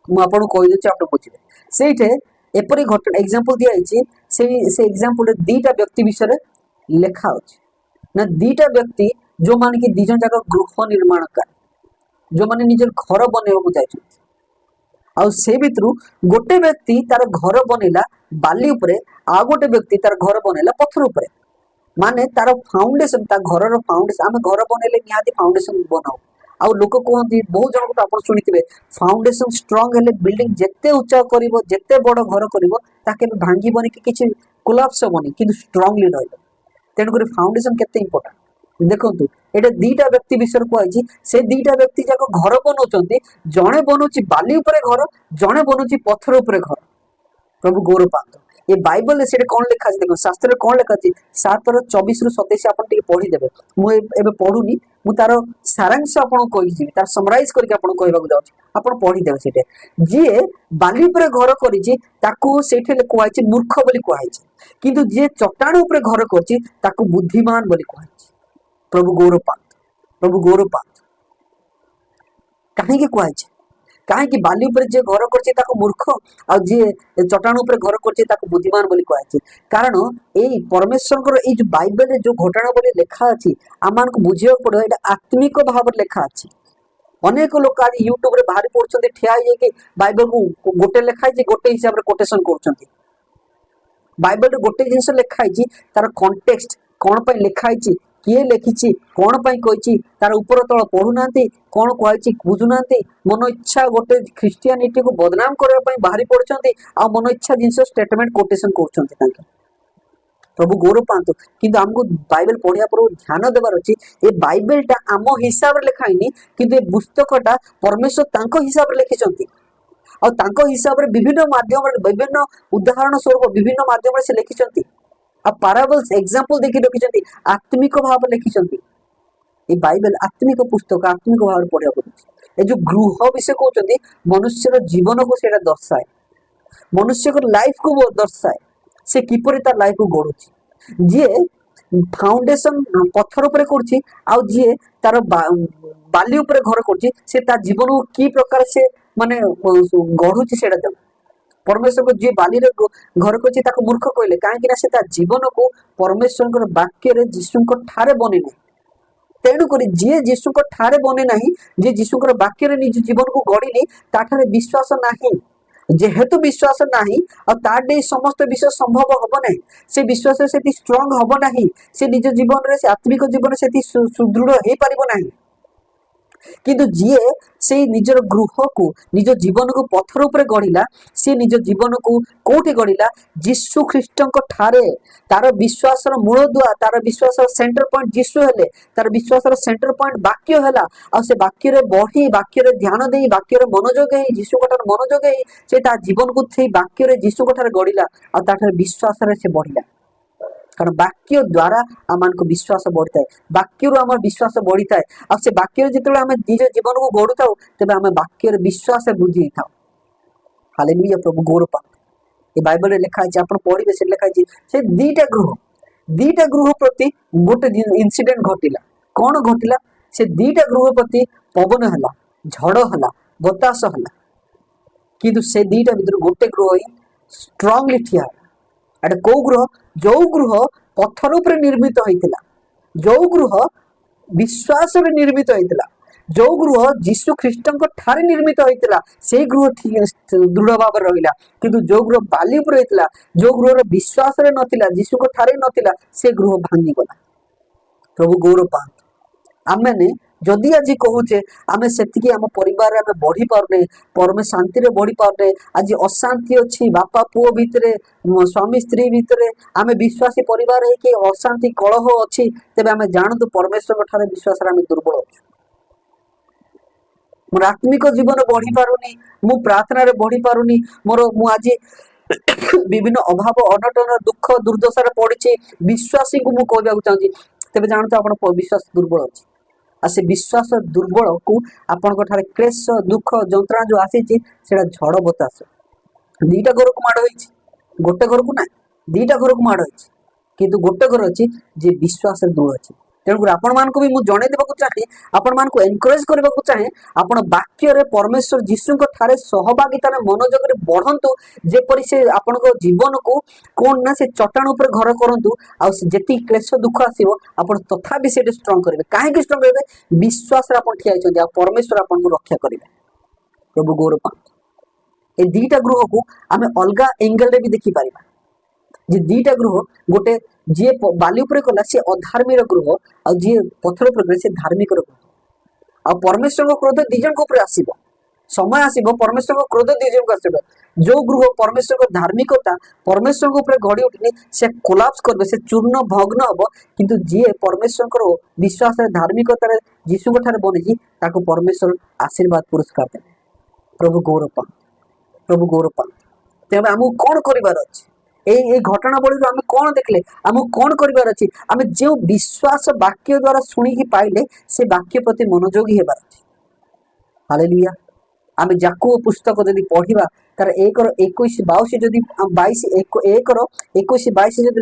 Speaker 1: मु आपन कहि देछि आपण बुझिबे सेठे एपरि घटना एग्जांपल दिया से एग्जांपल रे दीटा व्यक्ति विषय रे लेखा अछि ना दीटा व्यक्ति जो मान कि दिजन जाक गृह निर्माण कर जो माने निजर घर बनेबा जाय आ से भितर गोटे व्यक्ति तार घर बनैला बाली उपरे आ गोटे व्यक्ति तार घर बनैला पत्थर उपरे माने तार फाउंडेशन ता घर फाउंडेशन आम घर बनैले निहाती फाउंडेशन बनाओ आ लोक कहते बहुत जन को आप शुणिथे फाउंडेशन स्ट्रांग हेले बिल्डिंग जेते उच्चा करिवो जेते बड़ घर करिवो ताके भांगीबनी कि किछि कोलैप्स होबनी किंतु स्ट्रांगली रहइबो तेणु करी फाउंडेशन केते इंपोर्टेंट देखंतु एटा दीटा व्यक्ति विषय को से दीटा व्यक्ति जाक घर बनाउछंती जणे बनउछि बाली उपरे घर जणे बनउछि पत्थर उपरे घर प्रभु गौरव पांतो ये बाइबल रे सेटे कोन लिखा अछि देखो शास्त्र रे कोन लिखा अछि 7:24 रु 27 आपण टिके पढी देबे मु एबे पढुनी मु तारो सारांश आपण कहि जिवि तार समराइज करके आपण कहबाक जाउछि आपण पढी देबे सेटे जे बाली उपरे घर करिछि ताकू सेठे लिखा अछि मूर्ख बोली कहै छै किंतु जे चट्टान उपरे घर करछि ताकू बुद्धिमान बोली कहै छै प्रभु गौरव पांत कहीं कहुए कहीं बाली उपर जे घर कर मूर्ख आ जे चट्टान उपर घर कर बुद्धिमान बोली कहुए कारण यही परमेश्वर जो बाइबल जो घटना बोली लेखा अच्छी आम को बुझे पड़ो ये आत्मिक भाव लेखा अच्छी अनेक लोक आज यूट्यूब रे बाहरी पड़ते ठिया हो बाइबल को गोटे लेखाई गोटे हिसाब से कोटेशन कर बाइबल गोटे जिनस लेखाई तार कंटेक्स्ट कौन पर लिखाई किए लिखी कौन पर कही तार उपर तल पढ़ुना कौन कही बुझुना मन इच्छा गोटे ख्रिस्टियानिटी को बदनाम करने बाहरी पड़ते आ मन इच्छा जिन स्टेटमेंट कोटेशन कर प्रभु गौरव पांतु किंतु हमको बाइबल पढ़िया पर ध्यान देवार अच्छी ये बाइबलटा आम हिसाब से लिखाईनी किंतु ये पुस्तकटा परमेश्वर तांको हिसाब से लिखिं और तांको हिसाब से विभिन्न माध्यम विभिन्न उदाहरण स्वरूप विभिन्न माध्यम से लिखिं आ पाराबल्स एग्जांपल देखि लिखिं आत्मिक भाव लिखिं ये बाइबल आत्मिक पुस्तक आत्मिक भाव पढ़ा पड़े ये जो गृह विषय कहते मनुष्य जीवन को सेटा दर्शाए मनुष्य को लाइफ को दर्शाए से किपरि तार लाइफ को गढ़ुची जी फाउंडेशन पत्थर उपरे करछि आ जी तार बाली उपरे घर करछि से तार जीवन को की प्रकार से माने गढ़ुची सेटा देव परमेश्वर को जी बाली रे घर करछि ताको मूर्ख कहले काहे कि से तार जीवन को परमेश्वर वाक्य रे यीशु को ठारे बने नहीं तेणु करी जी यीशु को ठारे बने नहीं जे यीशु वाक्य रे निज जीवन को गढ़िनी ताठारे विश्वास नहीं जेहेतु विश्वास नाही और तार डे समस्त विषय संभव हब नहीं से विश्वास से स्ट्रॉन्ग हब नहीं से निज जीवन रे से आत्मिक जीवन से सुदृढ़ हो पारिबो नहीं किंतु जी से निजर गृह को निज जीवन को पथर उपर गढ़िला सी निज जीवन को कोठी गढ़िला जीशु ख्रीष्ट ठारे तार विश्वास मूल दुआ तार विश्वास सेंटर पॉइंट जीशु हेले तार विश्वास सेंटर पॉइंट वाक्य है से वाक्य रे बढ़ी वाक्य रे ध्यान दे वाक्य रे मनोयोग है जीशु ठार मनोयोग है से जीवन को से वाक्य रे जीशु ठार गढ़िला और विश्वास रे से बढ़िला कारण वाक्य द्वारा आम को विश्वास बढ़ी था वाक्य आम विश्वास बढ़ी था से वाक्य जो आम निज जीवन को गढ़ु था तेज आम वाक्य विश्वास वृद्धि था। हालेलुया प्रभु गौर पा ये बाइबल लिखा है आप पढ़े से लिखा है से दीटा गृह प्रति गोटे इनसीडेंट घटिला कौन घटिला से दीटा गृह प्रति पवन है झड़ है बतास है किंतु से दीटा भर गोटे गृह ही स्ट्रांगली ठिया एटा कौ गृह जो गृह पत्थर उपर निर्मित होइतिला जो गृह विश्वास रे निर्मित होइतिला जो गृह जीशु ख्रीष्टଙ୍କ ठारे निर्मित होइतिला से गृह दृढ़ भाव रहिला किंतु जो गृह बाली उपर होइतिला जो गृह रे विश्वास रे नथिला जीशु को ठारे नथिला से गृह भांगी गला। प्रभु गौरव पा आमे जदि आज कहूचे आमे सेतिकी आम परिवार आमे बढ़ी पारने परमे शांति रे बढ़ी पारने आज अशांति अच्छी बापा पुओ भितरे स्वामी स्त्री भितरे आमे विश्वासी परिवार है कि अशांति कलह अच्छी तेबे आमे जानतु परमेश्वर ठारे विश्वास रे आमे दुर्बल अछि मोर आत्मिक जीवन बढ़ी पारुनी मु प्रार्थना रे बढ़ी पारुनी मोर मु आज विभिन्न अभाव अनटन दुख दुर्दशा रे पड़िछि विश्वासी को मु कहबा चाहूची तेबे जानतु आपण विश्वास दुर्बल अछि आ से विश्वास दुर्बल को आपण क्लेश दुख जंत्रणा जो आसी से झड़ बतास दीटा घर को माड़ हो गोटे घर को ना दीटा घर को माड़ हो किंतु गोटे घर अच्छी जे विश्वास दृढ़ अच्छी तेणुकर आपण मान भी मुझे जन देवा चाहे आपण मान एनकरेज करने को चाहे आपण वाक्य रे परमेश्वर जीशु ठारे सहभागिता मनोजग रे बढ़ंतु जेपरि से आपण जीवन को कौन ना से चट्टान उपर घर करंतु आ जेति क्लेश दुख आसीबो आपण तथापि से स्ट्रांग करेंगे काहे स्ट्रांग करेंगे विश्वास रे आपण ठिया होइछन आ परमेश्वर आपण को रक्षा करेंगे। प्रभु गौरव पा ए दीटा गृह को आमे अलगा एंगल रे भी देखि पारिबा जे दीटा गृह गोटे जी बाली उपर कला सी अधार्मिक गृह आ जी पत्थर उपर से धार्मिक गृह आ परमेश्वर को क्रोध दिजन को ऊपर आसीबो समय आसीबो परमेश्वर को क्रोध दिजन को आसीबो जो गृह परमेश्वर को धार्मिकता परमेश्वर को ऊपर घड़ी उठनी से कोलाप्स करबे से चूर्ण भग्न हबो किंतु जी परमेश्वर को विश्वास रे धार्मिकता रे यीशु को ठारे बनेजी ताको परमेश्वर आशीर्वाद पुरस्कार दे। प्रभु गौरव पा तेबे हमहु कोन करिवार अछि ए घटनावली आम कौन देखले आम कौन कर जो विश्वास वाक्य द्वारा शुणिकी पाइले से वाक्य प्रति मनोयोगी हेबार अछि। हालेलुया आम जाकूब पुस्तक जदि पढ़िबा तार 1:21-22 जदि 21:22 जदि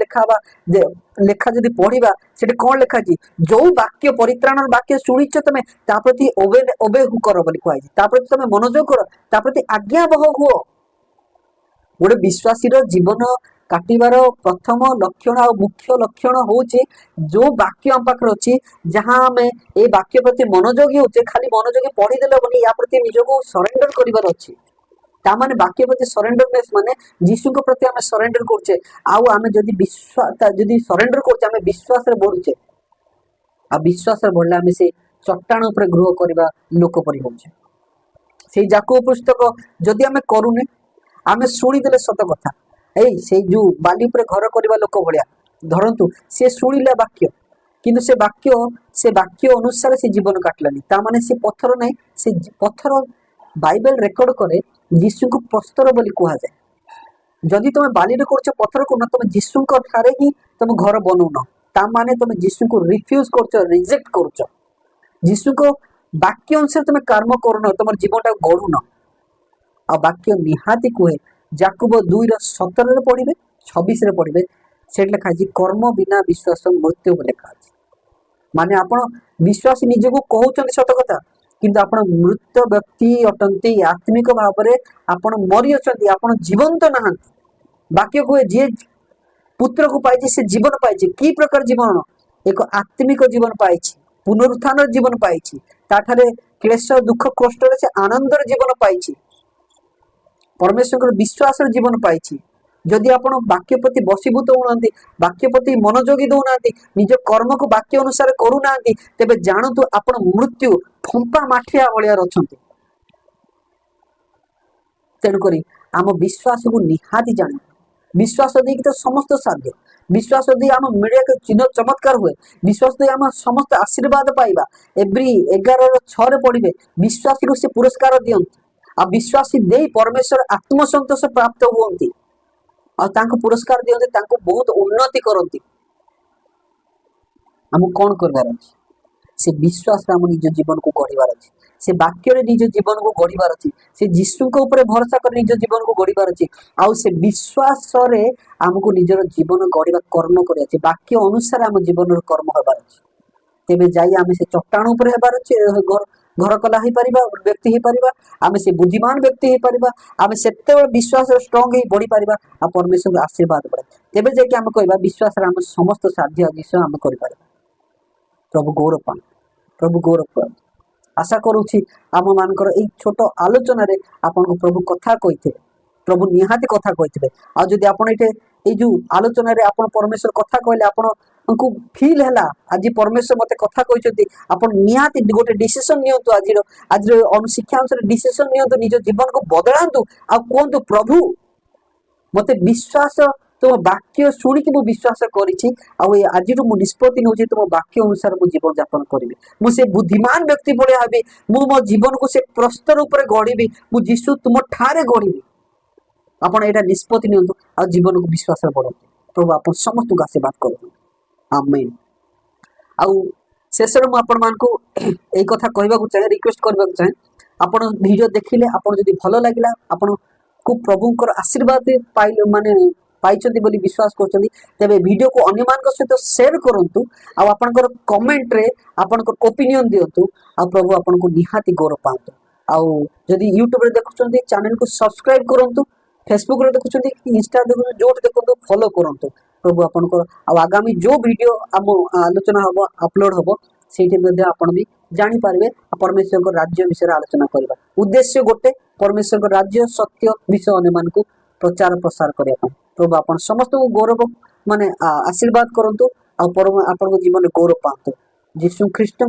Speaker 1: लेखा जदि पढ़िबा सेटे कौन लेखा जी जो वाक्य परित्राण वाक्य शुणिच तमे ता प्रति ओबे कर बोली कहै ता प्रति तमे मनोयोग कर ता प्रति आज्ञावह हुओ। गोटे विश्वासी जीवन काटिबार प्रथम लक्षण आ मुख्य लक्षण होचे जो वाक्य आम पाखर अच्छी जहाँ आम ए वाक्य प्रति मनोयोगी होचे खाली मनोयोगी पढ़ीदेले बनी या प्रति निजको सरेंडर करिवार अच्छी तामाने वाक्य प्रति सरेंडरनेस माने जीशु को प्रति आम सरेंडर करछे आउ आम जदि विश्वास जदि सरेंडर करछे आम विश्वास रे बढ़ुछे आ विश्वास रे बढ़ला आम से चट्टान ऊपर गृह करबा लोक परि होछे से जाकूब पुस्तक जदि आम करूने आमे शुणीदेले सत कथा से जो बाली पर घर करवा लोक भाया धरतु से शुणिला वाक्य किंतु से वाक्य अनुसार से जीवन काटलानी तामाने से पत्थर नहीं से पत्थर बाइबल रेकर्ड करे यीशु को प्रस्तर बोली कहा जाए जदि तुम बाली रे करछ पत्थर को न तुम यीशु को ठारे ही तुम घर बनौन ता माने तुम यीशु को रिफ्यूज करछ रिजेक्ट करछ यीशु को वाक्य अनुसार तुम कर्म करन तुम जीवनटा गढ़ुन आ वाक्य निहाती कहे जाकुब 2:17 पढ़े 26 पढ़े से लिखा कर्म बिना विश्वास मृत्यु लिखा माने आपण विश्वास निजको कहउछन सत कथा किंतु आपण मृत व्यक्ति अटंती आत्मिक भाव में आपण मरी अछंती आपण जीवंत नहांती वाक्य कहे जे पुत्र को पाइछि से जीवन पाइछि की प्रकार जीवन एक आत्मिक जीवन पाइछि पुनरुत्थान जीवन पाइछि ताठारे क्लेश दुख कष्ट से आनंदर जीवन पाइछि परमेश्वर विश्वास जीवन पाई जदि आपण वाक्य प्रति बसीभूत होना वाक्य प्रति मनोयोगी दौना निज कर्म को वाक्य अनुसार करूना तेबे जानतु आपण मृत्यु फंपा माठिया भाया अच्छा तेणुक आम विश्वास को निहाती जान विश्वास देकी तो समस्त साध्य विश्वास दी आम मीडिया के चिन्ह चमत्कार हुए विश्वास दी आम समस्त आशीर्वाद पाइबा एवरी 11:6 पढ़े विश्वासी को से पुरस्कार दियंती आ विश्वासी दे परमेश्वर आत्मसंतोष प्राप्त हुअंती आ पुरस्कार दियंती बहुत उन्नति करती आम कौन कर से विश्वास आम निज जीवन को गढ़वार अच्छे से वाक्य निज जीवन को गढ़वार अच्छी से जीशु ऊपर भरोसा कर निज जीवन को गढ़वार अच्छी आउ से विश्वास आमको निजर जीवन गढ़ा कर्म कर वाक्य अनुसार आम जीवन कर्म होबार अच्छे तेबे जाई आम से चट्टाण उपर हेबार अच्छे घर कला हो पारिबा व्यक्ति हो पारिबा आम से बुद्धिमान व्यक्ति हो पारिबा आम सेते विश्वास स्ट्रांग हो बढ़ी पारिबा आ परमेश्वर आशीर्वाद पड़े तेबे जाके आम कहबा विश्वास आम समस्त साध्य जिस आम कर पारिबा प्रभु गौरव पान प्रभु गौरव पान आशा करुछि आम मानकर एई छोट आलोचना रे आपन को प्रभु कथा कहिथे प्रभु निहाती कथा कहिथे आ जदि आपन एटे एई जो आलोचना रे आपन परमेश्वर कथा कहले आपन को फील हैला आज परमेश्वर मते कथा कहिसथि आपन निहाती गोटे डिसिजन नियंतु आज शिक्षा अनुसार डिसिजन नियंतु निज जीवन को बदलांतु आ कोंतु प्रभु मते विश्वास तुम वाक्य शुणिकी मु विश्वास करी आज मु निष्पत्ति नौ तुम वाक्य अनुसार मु जीवन यापन करी मुझे बुद्धिमान व्यक्ति भाया हेबी मु मो जीवन को से प्रस्तर उपर गढ़ी मु जीशु तुम ठारे गढ़ी आपन एटा निष्पत्ति नियंतु आ जीवन को विश्वास बढ़ाते प्रभु आप समस्त को आशीर्वाद कर आमेन आउ शेष में आपण मान को एक कथा कहबा चाहे रिक्वेस्ट करबा चाहे आपण वीडियो देखिले आपण जदि भलो लागिला आपण को प्रभुंकर आशीर्वाद पाइले माने पाइछन्ति बोली विश्वास करछन्ति तेबे वीडियो को अन्य मान को सहित शेयर करंतु आ आपनकर कमेंट रे आपनकर ओपिनियन दियंतु आ प्रभु आपन को निहाती गौरव पांतु आ जदि यूट्यूब रे देखुछन्ति चैनल को सब्सक्राइब करंतु फेसबुक रे देखुछन्ति इंस्टा देखुछन्ति जोट देखंतु फॉलो करंतु प्रभु आपनकर आ आगामी जो वीडियो हम आलोचना हबो अपलोड हबो सेठी मध्ये आपण भी जानि पारबे परमेश्वर को राज्य विषय आलोचना करबा उद्देश्य गोटे परमेश्वर को राज्य सत्य विषय अन्य मान को प्रचार प्रसार करबा प्रभु आपण समस्त को गौरव माने आशीर्वाद करंतु आ परम आपण जीवन गौरव पांतु यीशु ख्रीष्ट